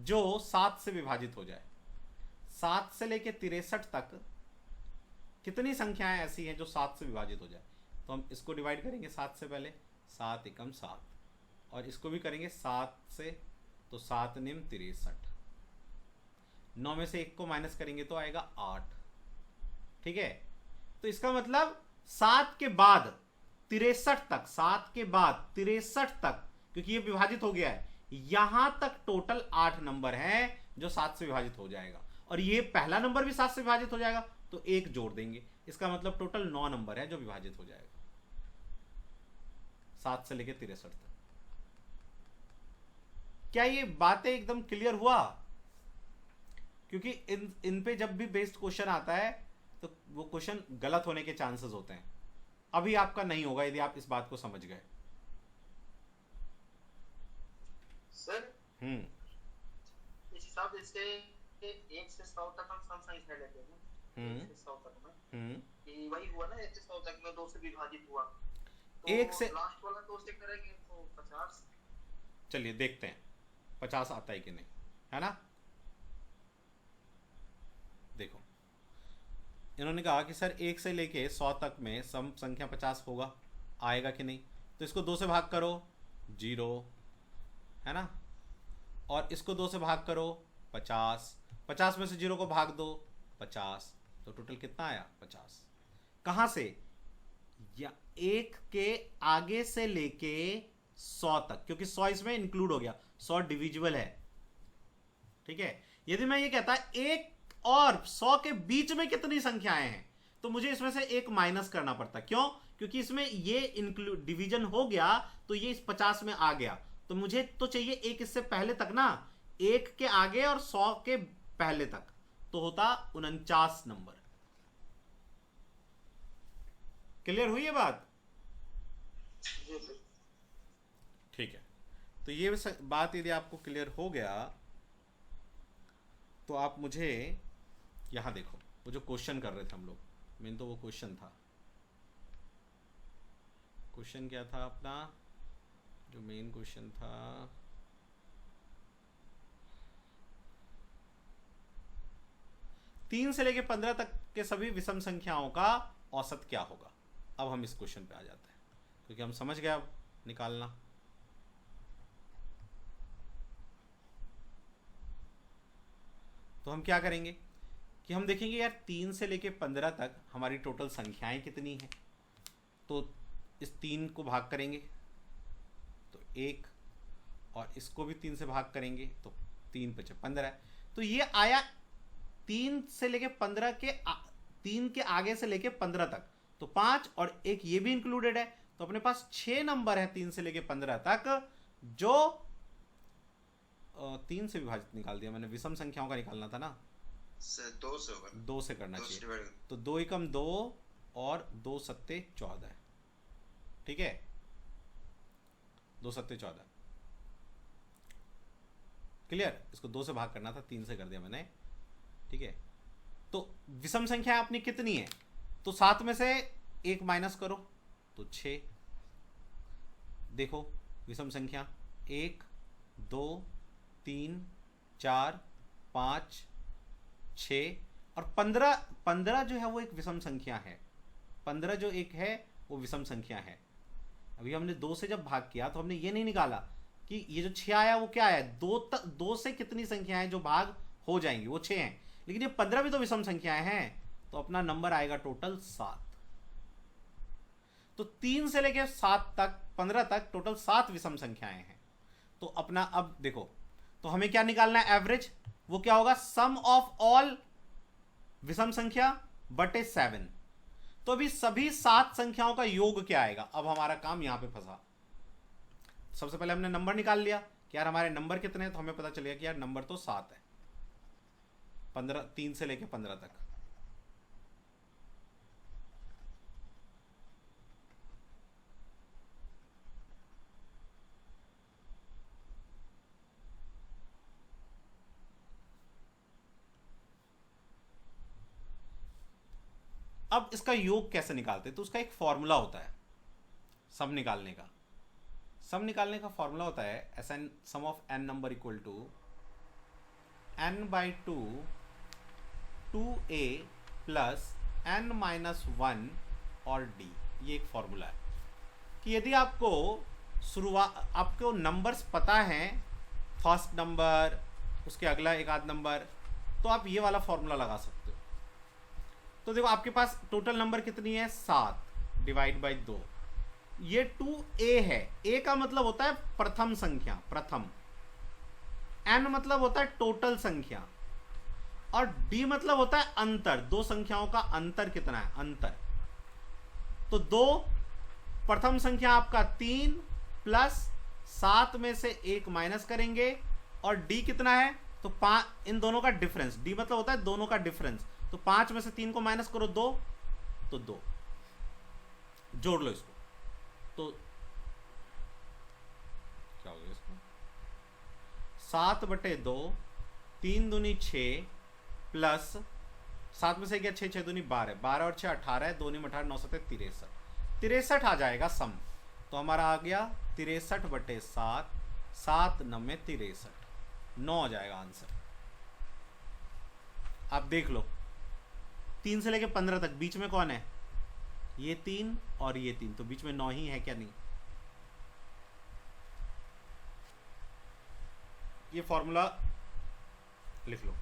जो 7 से विभाजित हो जाए? 7 से लेके 63 तक कितनी संख्याएं ऐसी हैं जो 7 से विभाजित हो जाए? तो हम इसको डिवाइड करेंगे 7 से पहले, 7 एकम 7, और इसको भी करेंगे 7 से, तो 7 निम 63, 9 में से 1 को माइनस करेंगे तो आएगा 8, ठीक है। तो इसका मतलब 7 के बाद 63 तक, 7 के बाद 63 तक, क्योंकि ये विभाजित हो गया है, यहां तक टोटल 8 नंबर हैं जो 7 से विभाजित हो जाएगा, और ये पहला नंबर भी 7 से विभाजित हो जाएगा, तो 1 जोड़ देंगे, इसका मतलब टोटल 9 नंबर है जो विभाजित हो जाएगा 7 से लेके 63 तक। क्या ये बातें एकदम क्लियर हुआ? क्योंकि इन पे जब भी बेस्ड क्वेश्चन आता है तो वो क्वेश्चन गलत होने के चांसेस होते हैं। अभी आपका नहीं होगा यदि आप इस बात को समझ गए। सर इस हिसाब से इसके 1 से 100 तक हम सम संख्या लेते हैं, 1 से 100 तक में कि वही हुआ ना, 1 से 100 तक में 2 से विभाजित हुआ, तो 1 से लास्ट वाला 2 से करेंगे तो 50। चलिए देखते हैं 50 आता है कि नहीं, है ना। देखो इन्होंने कहा कि सर 1 से लेके 100 तक में सम संख्या 50 होगा, आएगा कि नहीं? तो इसको 2 से भाग करो 0, है ना, और इसको 2 से भाग करो 50, 50 में से 0 को भाग दो 50, तो टोटल कितना आया 50। कहां से? या 1 के आगे से लेके 100 तक, क्योंकि 100 इसमें इंक्लूड हो गया, 100 डिविजिबल है, ठीक है। यदि मैं ये कहता 1 और 100 के बीच में कितनी संख्याएं हैं, तो मुझे इसमें से 1 माइनस करना पड़ता। क्यों? क्योंकि इसमें ये इंक्लूड डिवीजन हो गया तो ये इस 50 में आ गया, तो मुझे तो चाहिए 1 इससे पहले तक ना, 1 के आगे और 100 के पहले तक, तो होता 49 नंबर। क्लियर हुई ये बात? ठीक है, तो ये बात यदि आपको क्लियर हो गया तो आप मुझे यहां देखो, वो जो क्वेश्चन कर रहे थे हम लोग, मेन तो वो क्वेश्चन था, क्वेश्चन क्या था अपना, जो मेन क्वेश्चन था, तीन से लेके 15 तक के सभी विषम संख्याओं का औसत क्या होगा। अब हम इस क्वेश्चन पे आ जाते हैं, क्योंकि हम समझ गए अब निकालना। तो हम क्या करेंगे कि हम देखेंगे यार 3 से लेके 15 तक हमारी टोटल संख्याएं कितनी हैं, तो इस 3 को भाग करेंगे तो 1, और इसको भी 3 से भाग करेंगे तो 3 × 5 = 15। तो ये आया 3 से लेके 15 के 3 के आगे से लेके 15 तक, तो 5 और 1 ये भी इंक्लूडेड है, तो अपने पास 6 नंबर है 3 से लेके 15 तक, जो 3 से विभाजित निकाल दिया मैंने, विषम संख्याओं का निकालना था ना, 2 से होगा, 2 से करना चाहिए, तो 2 × 2 और 2 × 7 = 14, ठीक है, 2 × 7 = 14, क्लियर। इसको 2 से भाग करना था, 3 से कर दिया मैंने, ठीक है। तो विषम संख्या अपनी कितनी है, तो 7 में से 1 माइनस करो तो 6। देखो विषम संख्या 1 2 3 4 5 6 और 15 जो है वो एक विषम संख्या है, 15 जो एक है वो विषम संख्या है। अभी हमने 2 से जब भाग किया तो हमने ये नहीं निकाला कि ये जो 6 आया वो क्या है, 2 से कितनी संख्याएं जो भाग हो जाएंगी वो 6 हैं, लेकिन ये 15 भी तो विषम संख्याएं हैं, तो अपना नंबर आएगा टोटल 7। तो 3 से लेके 7 तक 15 तक टोटल 7 विषम संख्याएं हैं। तो अपना अब देखो, तो हमें क्या निकालना है? एवरेज। वो क्या होगा? सम ऑफ ऑल विषम संख्या बटे 7। तो अभी सभी 7 संख्याओं का योग क्या आएगा? अब हमारा काम यहां पे फंसा। सबसे पहले हमने नंबर निकाल लिया कि यार हमारे नंबर कितने हैं, तो हमें पता चलेगा कि यार नंबर तो 7 है, 3 से लेके 15 तक। अब इसका योग कैसे निकालते हैं? तो उसका एक फॉर्मूला होता है सम निकालने का। सम निकालने का फॉर्मूला होता है n sum of n number equal to n/2 2a plus n-1 और d। ये एक फॉर्मूला है कि यदि आपको आपको नंबर्स पता है, फर्स्ट नंबर, उसके अगला एक आध नंबर, तो आप ये वाला फॉर्मूला लगा सकते हो। तो देखो आपके पास टोटल नंबर कितनी है? 7 डिवाइड बाई 2। ये 2a है। a का मतलब होता है प्रथम संख्या, प्रथम। n मतलब होता है टोटल संख्या, और d मतलब होता है अंतर, दो संख्याओं का अंतर कितना है, अंतर। तो 2 प्रथम संख्या आपका 3 प्लस 7 में से 1 माइनस करेंगे, और d कितना है? तो 5, इन दोनों का डिफरेंस। d मतलब होता है दोनों का डिफरेंस। तो 5 में से 3 को माइनस करो 2, तो 2 जोड़ लो इसको, तो क्या हो गया इसको? 7/2, 3 दूनी 6 प्लस 7 में से गया 6, 6 दूनी 12, 12 और 6 18 है, 2 × 18 9 7 63, 63 आ जाएगा सम। तो हमारा आ गया 63/7, 7 9 63, 9 आ जाएगा आंसर। आप देख लो 3 से लेके 15 तक बीच में कौन है? ये 3 और ये 3, तो बीच में 9 ही है क्या? नहीं। ये फॉर्मूला लिख लो।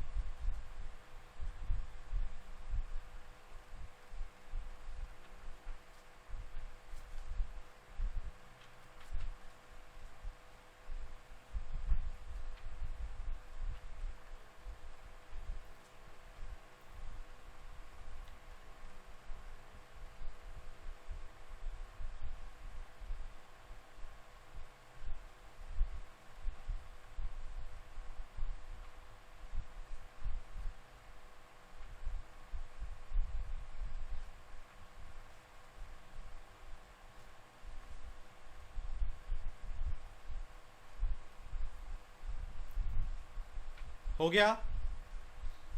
हो गया?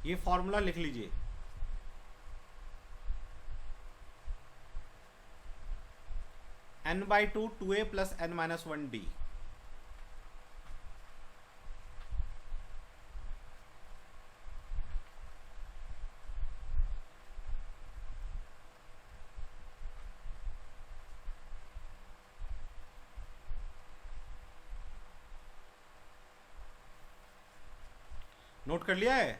ये फॉर्मूला लिख लीजिए। n/2 2a plus n-1 d। Note कर लिया है?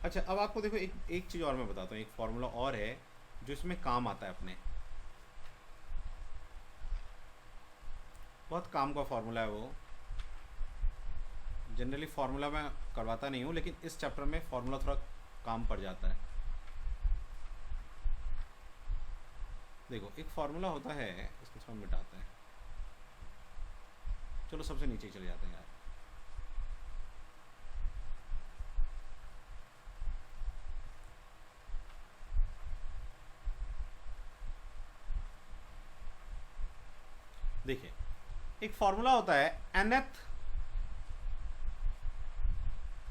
अच्छा, अब आपको देखो एक चीज़ और मैं बताता हूँ। एक फॉर्मूला और है जो इसमें काम आता है अपने, बहुत काम का फॉर्मूला है वो। जनरली फॉर्मूला मैं करवाता नहीं हूँ, लेकिन इस चैप्टर में फॉर्मूला थोड़ा काम पड़ जाता है। देखो एक फॉर्मूला होता है, इसको थोड़ा मिटाते हैं। चलो सबसे नीचे चले जाते हैं यार। देखिए एक फॉर्मूला होता है nth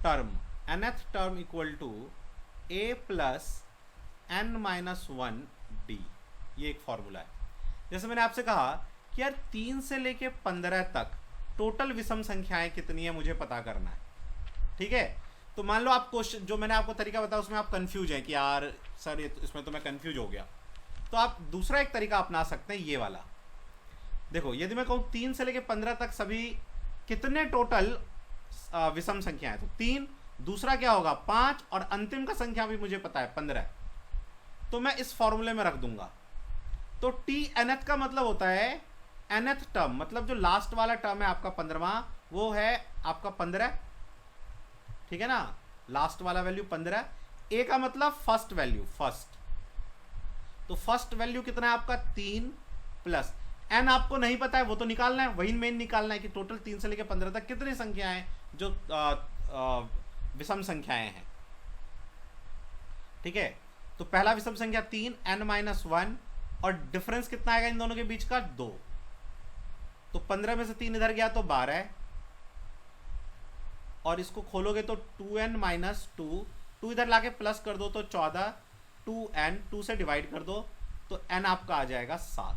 term equal to a plus n-1 d। ये एक फॉर्मूला है। जैसे मैंने आपसे कहा कि यार 3 से लेके 15 तक टोटल विषम संख्याएं कितनी है मुझे पता करना है, ठीक है। तो मान लो आप क्वेश्चन जो मैंने आपको तरीका बताया उसमें आप कंफ्यूज हैं कि यार सर इसमें तो मैं कंफ्यूज हो गया, तो आप दूसरा एक तरीका अपना सकते हैं, ये वाला। देखो यदि मैं कहूँ 3 से लेके 15 तक सभी कितने टोटल विषम संख्या है, तो 3, दूसरा क्या होगा 5, और अंतिम का संख्या भी मुझे पता है 15। तो मैं इस फॉर्मूले में रख दूंगा। तो टी nth का मतलब होता है nth टर्म, मतलब जो लास्ट वाला टर्म है आपका 15वां, वो है आपका 15, ठीक है ना, लास्ट वाला वैल्यू 15। ए का मतलब फर्स्ट वैल्यू, फर्स्ट, तो फर्स्ट वैल्यू कितना है आपका 3 प्लस एन आपको नहीं पता है, वो तो निकालना है, वही मेन निकालना है कि टोटल 3 से लेकर 15 तक कितनी संख्याएं जो विषम संख्याएं हैं, ठीक है। तो पहला विषम संख्या 3 n-1 और डिफरेंस कितना आएगा इन दोनों के बीच का 2, तो 15 में से 3 इधर गया तो 12, और इसको खोलोगे तो 2n-2, 2 इधर लाके प्लस कर दो तो 14, 2n 2 से डिवाइड कर दो तो n आपका आ जाएगा 7।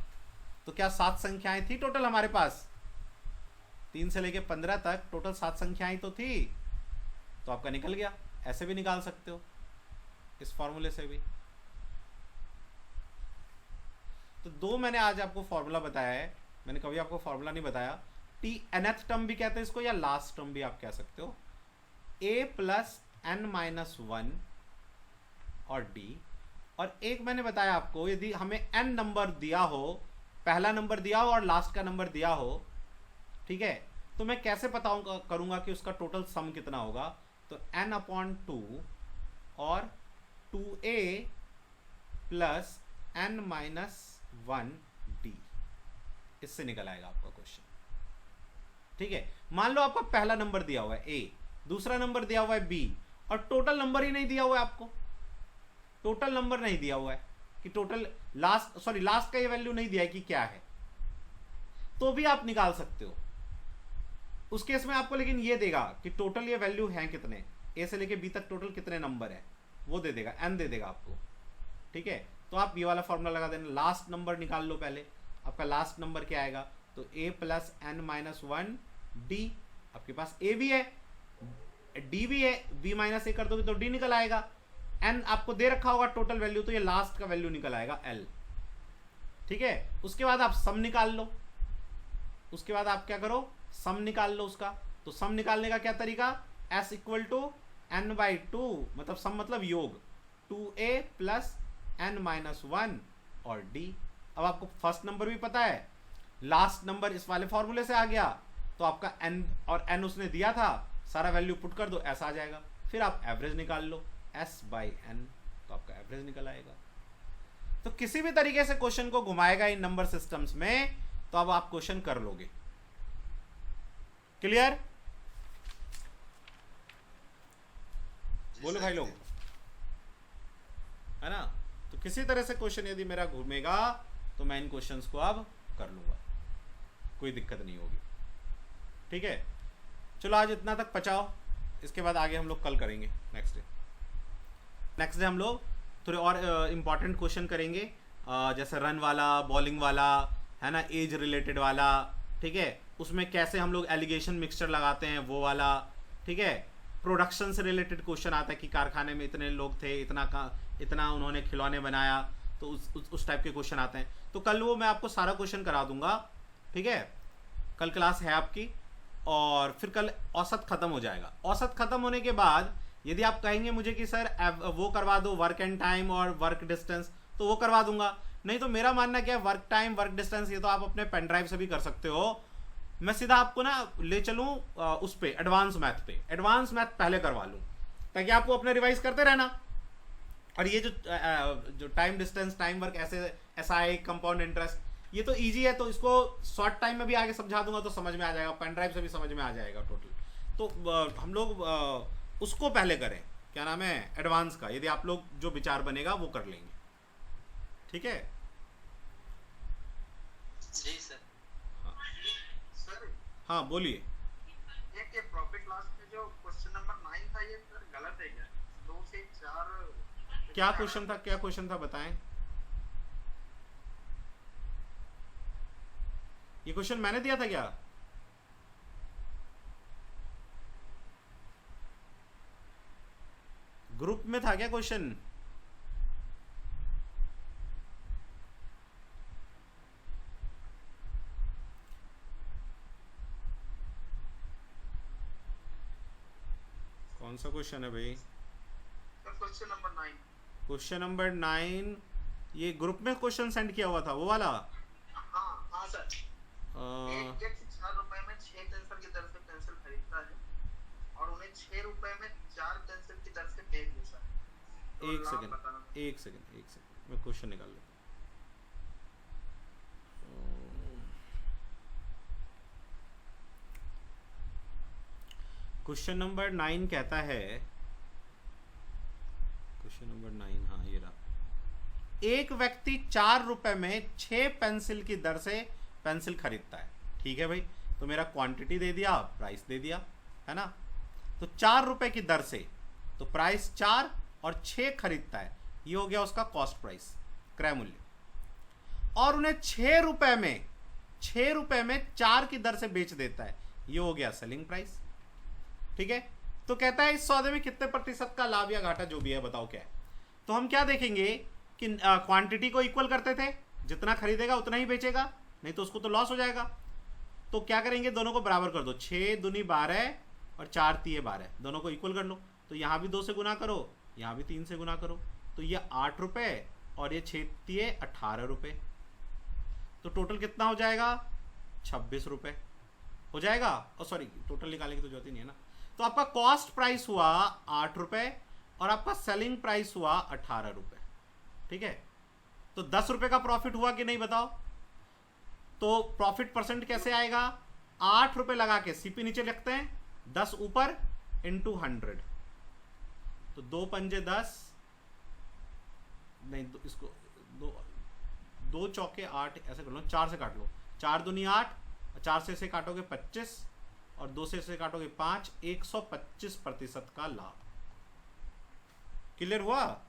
तो क्या 7 संख्याएं थी टोटल हमारे पास, 3 से लेके 15 तक टोटल 7 संख्याएं तो थी, तो आपका निकल गया। ऐसे भी निकाल सकते हो इस फॉर्मूले से भी। तो 2 मैंने आज आपको फॉर्मूला बताया है, मैंने कभी आपको फॉर्मूला नहीं बताया। टी nth टर्म भी कहते हैं इसको, या लास्ट टर्म भी आप कह सकते हो, a प्लस n-1 और d। और एक मैंने बताया आपको, यदि हमें n नंबर दिया हो, पहला नंबर दिया हो और लास्ट का नंबर दिया हो, ठीक है, तो मैं कैसे पता करूंगा कि उसका टोटल सम कितना होगा। तो n/2 और 2a प्लस n-1d, इससे निकल आएगा आपका क्वेश्चन, ठीक है। मान लो आपका पहला नंबर दिया हुआ है a, दूसरा नंबर दिया हुआ है b, और टोटल नंबर ही नहीं दिया हुआ है आपको, टोटल नंबर नहीं दिया हुआ है कि टोटल लास्ट का ये वैल्यू नहीं दिया है कि क्या है, तो भी आप निकाल सकते हो उस केस में आपको। लेकिन ये देगा कि टोटल ये वैल्यू है कितने, ए से लेके बी तक टोटल कितने नंबर है, वो दे देगा, n दे देगा आपको, ठीक है। तो आप ये वाला फॉर्मूला लगा देना, लास्ट नंबर निकाल लो पहले, आपका लास्ट नंबर क्या आएगा, तो a प्लस n-1 d, आपके पास a भी है d भी है, b माइनस a कर दोगे तो d निकल आएगा, n आपको दे रखा होगा टोटल वैल्यू, तो ये लास्ट का वैल्यू निकल आएगा l, ठीक है। उसके बाद आप सम निकाल लो, उसके बाद आप क्या करो, सम निकाल लो उसका। तो सम निकालने का क्या तरीका, s इक्वल टू n/2, मतलब सम मतलब योग, 2a प्लस n-1 और d। अब आपको फर्स्ट नंबर भी पता है, लास्ट नंबर इस वाले फॉर्मूले से आ गया, तो आपका n और n उसने दिया था, सारा वैल्यू पुट कर दो, ऐसा आ जाएगा। फिर आप एवरेज निकाल लो s/n, तो आपका एवरेज निकल आएगा। तो किसी भी तरीके से क्वेश्चन को घुमाएगा इन नंबर सिस्टम्स में, तो अब आप क्वेश्चन कर लोगे। क्लियर, बोलो भाई लोग, है ना। तो किसी तरह से क्वेश्चन यदि मेरा घूमेगा तो मैं इन क्वेश्चंस को अब कर लूंगा, कोई दिक्कत नहीं होगी, ठीक है। चलो आज इतना तक पचाओ, इसके बाद आगे हम लोग कल करेंगे, नेक्स्ट डे हम लोग थोड़े और इम्पॉर्टेंट क्वेश्चन करेंगे, जैसे रन वाला, बॉलिंग वाला, है ना, एज रिलेटेड वाला, ठीक है, उसमें कैसे हम लोग एलिगेशन मिक्सचर लगाते हैं वो वाला, ठीक है। प्रोडक्शन से रिलेटेड क्वेश्चन आता है कि कारखाने में इतने लोग थे, इतना उन्होंने खिलौने बनाया, तो उस टाइप के क्वेश्चन आते हैं। तो कल वो मैं आपको सारा क्वेश्चन करा दूंगा, ठीक है। कल क्लास है आपकी, और फिर कल औसत खत्म हो जाएगा। औसत खत्म होने के बाद यदि आप कहेंगे मुझे कि सर वो करवा दो, वर्क एंड टाइम और वर्क डिस्टेंस, तो वो करवा दूंगा। नहीं तो मेरा मानना क्या है, वर्क टाइम, वर्क डिस्टेंस ये तो आप अपने पेन ड्राइव से भी कर सकते हो। मैं सीधा आपको ना ले चलूँ उस पे, एडवांस मैथ पे, एडवांस मैथ पहले करवा लूँ, ताकि आपको अपने रिवाइज करते रहना। और ये जो टाइम डिस्टेंस, टाइम वर्क, ऐसे SI, कंपाउंड इंटरेस्ट, ये तो इजी है, तो इसको शॉर्ट टाइम में भी आगे समझा दूंगा तो समझ में आ जाएगा, पेन ड्राइव से भी समझ में आ जाएगा टोटल। तो हम लोग उसको पहले करें, क्या नाम है, एडवांस का। यदि आप लोग जो विचार बनेगा वो कर लेंगे, ठीक है। जी सर। सर हाँ बोलिए। ये प्रॉफिट लॉस में जो क्वेश्चन नंबर 9 था, ये सर गलत है क्या? 2 से 4 क्या क्वेश्चन था बताएं। ये क्वेश्चन मैंने दिया था क्या? ग्रुप में था क्या क्वेश्चन? कौन सा क्वेश्चन है भाई? Sir question number 9। Question number 9, ये ग्रुप में क्वेश्चन सेंड किया हुआ था वो वाला। हाँ हाँ सर। एक व्यक्ति 4 रुपए में 6 पेंसिल की दर से पेंसिल खरीदता है और उन्हें 6 रुपए में 4 पेंसिल की दर से बेच देता है। तो एक लाभ सेकंड बताना। एक सेकंड एक सेकंड, मैं क्वेश्चन निकाल लेता हूँ। क्वेश्चन नंबर 9 कहता है, क्वेश्चन नंबर 9, हाँ ये रहा। एक व्यक्ति 4 रुपए में 6 पेंसिल की दर से पेंसिल खरीदता है। ठीक है भाई, तो मेरा क्वांटिटी दे दिया, प्राइस दे दिया, है ना। तो 4 रुपए की दर से, तो प्राइस 4 और 6 खरीदता है, ये हो गया उसका कॉस्ट प्राइस, क्रय मूल्य। और उन्हें 6 रुपए में 4 की दर से बेच देता है, ये हो गया सेलिंग प्राइस। ठीक है, तो कहता है इस सौदे में कितने प्रतिशत का लाभ या घाटा जो भी है बताओ क्या है। तो हम क्या देखेंगे कि क्वांटिटी को इक्वल करते थे, जितना खरीदेगा उतना ही बेचेगा, नहीं तो उसको तो लॉस हो जाएगा। तो क्या करेंगे, दोनों को बराबर कर दो, 6 दूनी 12 और 4 तिये 12, दोनों को इक्वल कर लो। तो यहाँ भी 2 से गुना करो, यहाँ भी 3 से गुना करो, तो ये 8 रुपये और ये 6 तिये 18 रुपये। तो टोटल कितना हो जाएगा, 26 रुपये हो जाएगा। और सॉरी, टोटल निकालने की तो जरूरत ही नहीं है ना। तो आपका कॉस्ट प्राइस हुआ 8 रुपये और आपका सेलिंग प्राइस हुआ 18 रुपये। ठीक है, तो 10 रुपये का प्रॉफिट हुआ कि नहीं बताओ। तो प्रॉफिट परसेंट कैसे आएगा, 8 रुपये लगा के सीपी नीचे लिखते हैं, 10 ऊपर इंटू 100, तो 2 पंजे 10, नहीं तो इसको 2 चौके 8 ऐसे कर लो, 4 से काट लो, 4 दूनी 8, 4 से इसे काटोगे 25 और 2 से इसे काटोगे 5, 125% का लाभ। क्लियर हुआ।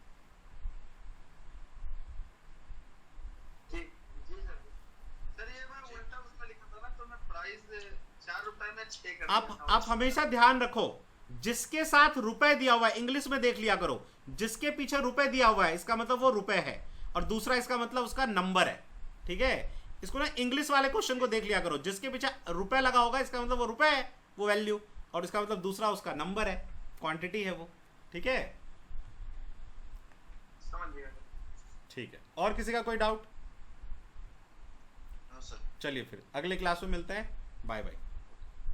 जी जी सर ये मैं उल्टा उसमें लिखा था ना, तो मैं प्राइस 4 रुपए में 6 कर दिया था। आप हमेशा ध्यान रखो, जिसके साथ रुपए दिया हुआ है, इंग्लिश में देख लिया करो, जिसके पीछे रुपए दिया हुआ है इसका मतलब वो रुपए है, और दूसरा इसका मतलब उसका नंबर है। ठीक है, इसको ना इंग्लिश वाले क्वेश्चन को देख लिया करो, जिसके पीछे रुपए लगा होगा इसका मतलब वो रुपए है, वो वैल्यू, और इसका मतलब दूसरा उसका नंबर है, क्वांटिटी है वो। ठीक है, समझ गया। ठीक है। और किसी का कोई डाउट? No sir. चलिए फिर अगले क्लास में मिलते हैं, bye bye,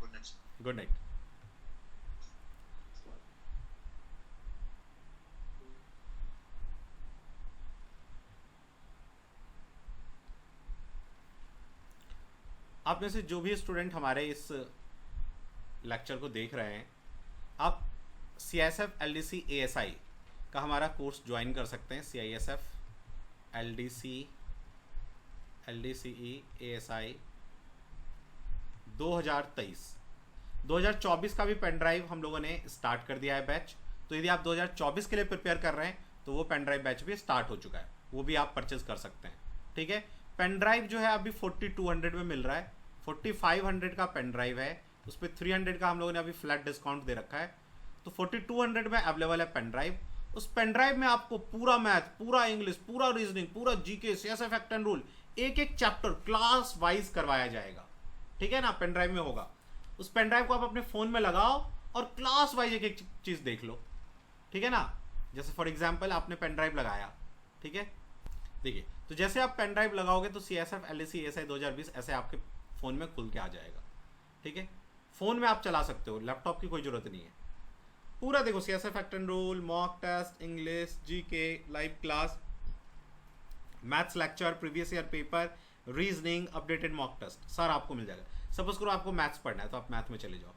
good night sir. Good night. आप में से जो भी स्टूडेंट हमारे इस लेक्चर को देख रहे हैं, आप CISF LDC ASI का हमारा कोर्स ज्वाइन कर सकते हैं। CISF LDC LDCE ASI 2024 का भी पेन ड्राइव हम लोगों ने स्टार्ट कर दिया है बैच। तो यदि आप 2024 के लिए प्रिपेयर कर रहे हैं तो वो पेन ड्राइव बैच भी स्टार्ट हो चुका है, वो भी आप परचेज कर सकते हैं। ठीक है, पेन ड्राइव जो है अभी 4200 में मिल रहा है, 4500 का पेन ड्राइव है, उस पर 300 का हम लोगों ने अभी फ्लैट डिस्काउंट दे रखा है। तो 4200 में अवेलेबल है पेन ड्राइव। उस पेन ड्राइव में आपको पूरा मैथ, पूरा इंग्लिश, पूरा रीजनिंग, पूरा GK, CSF fact and rule, एक एक चैप्टर क्लास वाइज करवाया जाएगा। ठीक है ना, पेन ड्राइव में होगा। उस पेन ड्राइव को आप अपने फोन में लगाओ और क्लास वाइज एक एक चीज देख लो। ठीक है ना, जैसे फॉर एग्जाम्पल आपने पेन ड्राइव लगाया, ठीक है, देखिए, तो जैसे आप पेन ड्राइव लगाओगे तो CSF LDC ASI 2020 ऐसे आपके फोन में खुल के आ जाएगा। ठीक है, फोन में आप चला सकते हो, लैपटॉप की कोई जरूरत नहीं है। पूरा देखो, CSF fact and rule, mock test, English, GK, live class, maths lecture, previous year paper, reasoning, updated mock test, sir आपको मिल जाएगा। सपोज करो आपको मैथ्स पढ़ना है तो आप मैथ में चले जाओ,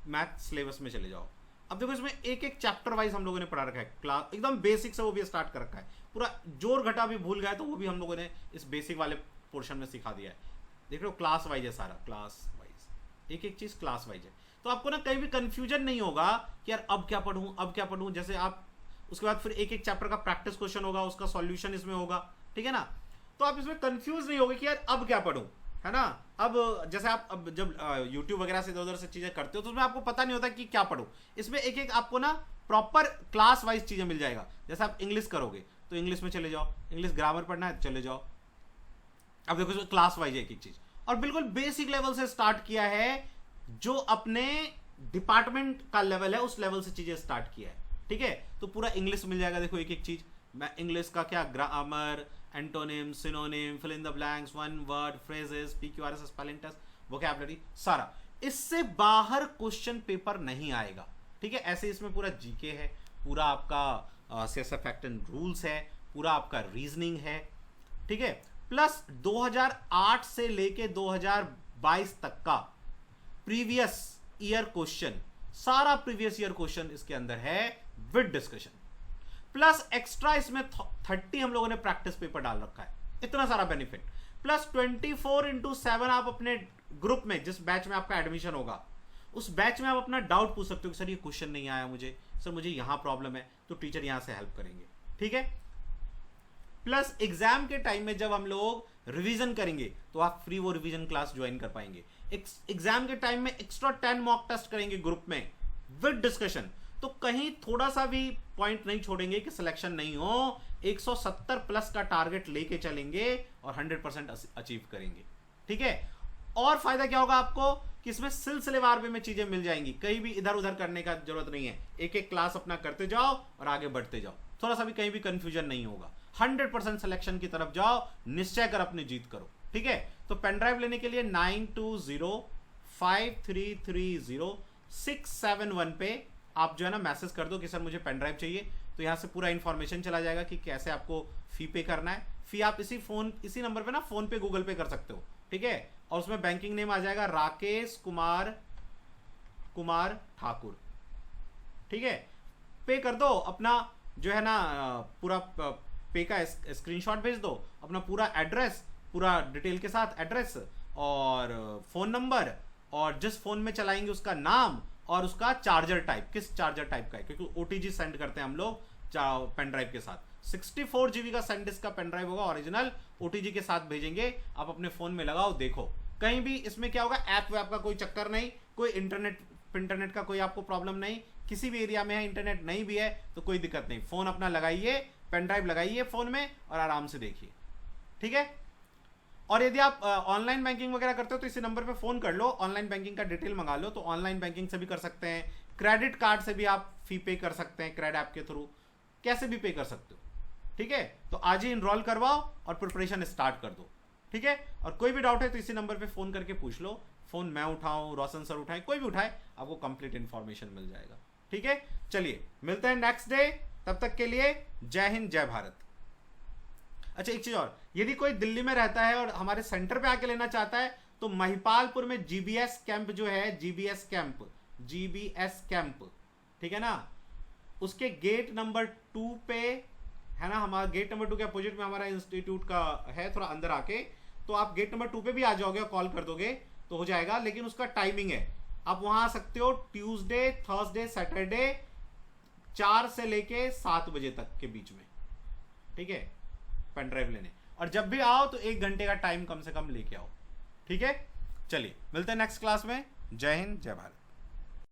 मैथ सिलेबस में चले जाओ। अब देखो इसमें एक एक चैप्टर वाइज हम लोगों ने पढ़ा रखा है, क्लास एकदम बेसिक से वो भी स्टार्ट कर रखा है। पूरा जोड़ घटा भी भूल गए तो वो भी हम लोगों ने इस बेसिक वाले पोर्शन में सिखा दिया है। देख रहे हो, क्लास वाइज है सारा, क्लास वाइज, एक एक चीज क्लास वाइज है। तो आपको ना कहीं भी कंफ्यूजन नहीं होगा कि यार अब क्या पढ़ूं, अब क्या पढ़ूं। जैसे आप उसके बाद फिर एक एक चैप्टर का प्रैक्टिस क्वेश्चन होगा, उसका सॉल्यूशन इसमें होगा। ठीक है ना, तो आप इसमें कंफ्यूज नहीं होगे कि यार अब क्या पढ़ूं, है ना। अब जैसे आप अब जब YouTube वगैरह से इधर-उधर से चीजें करते हो तो उसमें आपको पता नहीं होता कि क्या पढ़ूं। इसमें एक एक आपको ना प्रॉपर क्लास वाइज चीजें मिल जाएगा। जैसे आप इंग्लिश करोगे तो इंग्लिश में चले जाओ, इंग्लिश ग्रामर पढ़ना है चले जाओ। अब देखो इसमें क्लास वाइज एक एक चीज, और बिल्कुल बेसिक लेवल से स्टार्ट किया है, जो अपने डिपार्टमेंट का लेवल है उस लेवल से चीजें स्टार्ट किया है। ठीक है, तो पूरा इंग्लिश मिल जाएगा, देखो एक एक चीज, मैं इंग्लिश का क्या grammar, antonym, synonym, fill in the blanks, one word, phrases, PQRS, spelling test, vocabulary, सारा। इससे बाहर क्वेश्चन पेपर नहीं आएगा, ठीक है। ऐसे इसमें पूरा जीके है, पूरा आपका सियासत फैक्ट एंड रूल्स है, पूरा आपका रीजनिंग है, ठीक है। प्लस 2008 से लेके 2022 तक का प्रीवियस ईयर क्वेश्चन, सारा प्रीवियस ईयर क्वेश्चन इसके अंदर है विद डिस्कशन। प्लस एक्स्ट्रा इसमें 30 हम लोगों ने प्रैक्टिस पेपर डाल रखा है, इतना सारा बेनिफिट। प्लस 24/7 आप अपने ग्रुप में, जिस बैच में आपका एडमिशन होगा, उस बैच में आप अपना डाउट पूछ सकते हो कि सर ये क्वेश्चन नहीं आया मुझे, सर मुझे यहां प्रॉब्लम है, तो टीचर यहां से हेल्प करेंगे, ठीक है। प्लस एग्जाम के टाइम में जब हम लोग रिवीजन करेंगे तो आप फ्री वो रिवीजन क्लास ज्वाइन कर पाएंगे। एग्जाम के टाइम में एक्स्ट्रा 10 मॉक टेस्ट करेंगे ग्रुप में विद डिस्कशन, तो कहीं थोड़ा सा भी पॉइंट नहीं छोड़ेंगे कि सिलेक्शन नहीं हो। 170 प्लस का टारगेट लेके चलेंगे और 100% अचीव करेंगे, ठीक है। और फायदा क्या होगा आपको कि इसमें सिलसिलेवार में चीजें मिल जाएंगी, कहीं भी इधर उधर करने का जरूरत नहीं है, एक एक क्लास अपना करते जाओ और आगे बढ़ते जाओ, थोड़ा सा भी कहीं भी कंफ्यूजन नहीं होगा। 100% सिलेक्शन की तरफ जाओ, निश्चय कर अपनी जीत करो, ठीक है। तो पेन ड्राइव लेने के लिए 9205330671 पे आप जो है ना मैसेज कर दो कि सर मुझे पेन ड्राइव चाहिए, तो यहाँ से पूरा इंफॉर्मेशन चला जाएगा कि कैसे आपको फी पे करना है। फी आप इसी नंबर पे ना फोन पे, गूगल पे कर सकते हो, ठीक है। और उसमें बैंकिंग नेम आ जाएगा राकेश कुमार ठाकुर, ठीक है। पे कर दो, अपना जो है ना पूरा पे का स्क्रीनशॉट भेज दो, अपना पूरा एड्रेस, पूरा डिटेल के साथ एड्रेस और फोन नंबर, और जिस फोन में चलाएंगे उसका नाम और उसका चार्जर टाइप, किस चार्जर टाइप का है, क्योंकि OTG सेंड करते हैं हम लोग पेन ड्राइव के साथ। 64 GB का SanDisk का पेन ड्राइव होगा ओरिजिनल, OTG के साथ भेजेंगे, आप अपने फोन में लगाओ, देखो कहीं भी इसमें क्या होगा, ऐप वैप का कोई चक्कर नहीं, कोई इंटरनेट का कोई आपको प्रॉब्लम नहीं, किसी भी एरिया में है इंटरनेट नहीं भी है तो कोई दिक्कत नहीं, फोन अपना लगाइए, पेन ड्राइव लगाइए फोन में और आराम से देखिए, ठीक है। और यदि आप ऑनलाइन बैंकिंग वगैरह करते हो तो इसी नंबर पे फोन कर लो, ऑनलाइन बैंकिंग का डिटेल मंगा लो, तो ऑनलाइन बैंकिंग से भी कर सकते हैं, क्रेडिट कार्ड से भी आप फी पे कर सकते हैं, क्रेड ऐप के थ्रू कैसे भी पे कर सकते हो, ठीक है। तो आज ही इनरोल करवाओ और प्रिपरेशन स्टार्ट कर दो, ठीक है। और कोई भी डाउट है तो इसी नंबर पे फोन करके पूछ लो, फोन मैं उठाऊं, रोशन सर उठाएं, कोई भी उठाए, आपको कंप्लीट इन्फॉर्मेशन मिल जाएगा, ठीक है। चलिए मिलते हैं नेक्स्ट डे, तब तक के लिए जय हिंद जय भारत। अच्छा एक चीज और, यदि कोई दिल्ली में रहता है और हमारे सेंटर पे आके लेना चाहता है तो महिपालपुर में GBS कैंप जो है, GBS कैंप, ठीक है ना, उसके गेट नंबर 2 पे है ना, हमारा गेट नंबर 2 के अपोजिट में हमारा इंस्टीट्यूट का है, थोड़ा अंदर आके, तो आप गेट नंबर 2 पे भी आ जाओगे, कॉल कर दोगे तो हो जाएगा, लेकिन उसका टाइमिंग है, आप वहां आ सकते हो ट्यूसडे, थर्सडे, सैटरडे 4 से लेके 7 बजे तक के बीच में, ठीक है, पेन ड्राइव लेने। और जब भी आओ तो 1 घंटे का टाइम कम से कम लेके आओ, ठीक है। चलिए मिलते हैं नेक्स्ट क्लास में, जय हिंद जय भारत।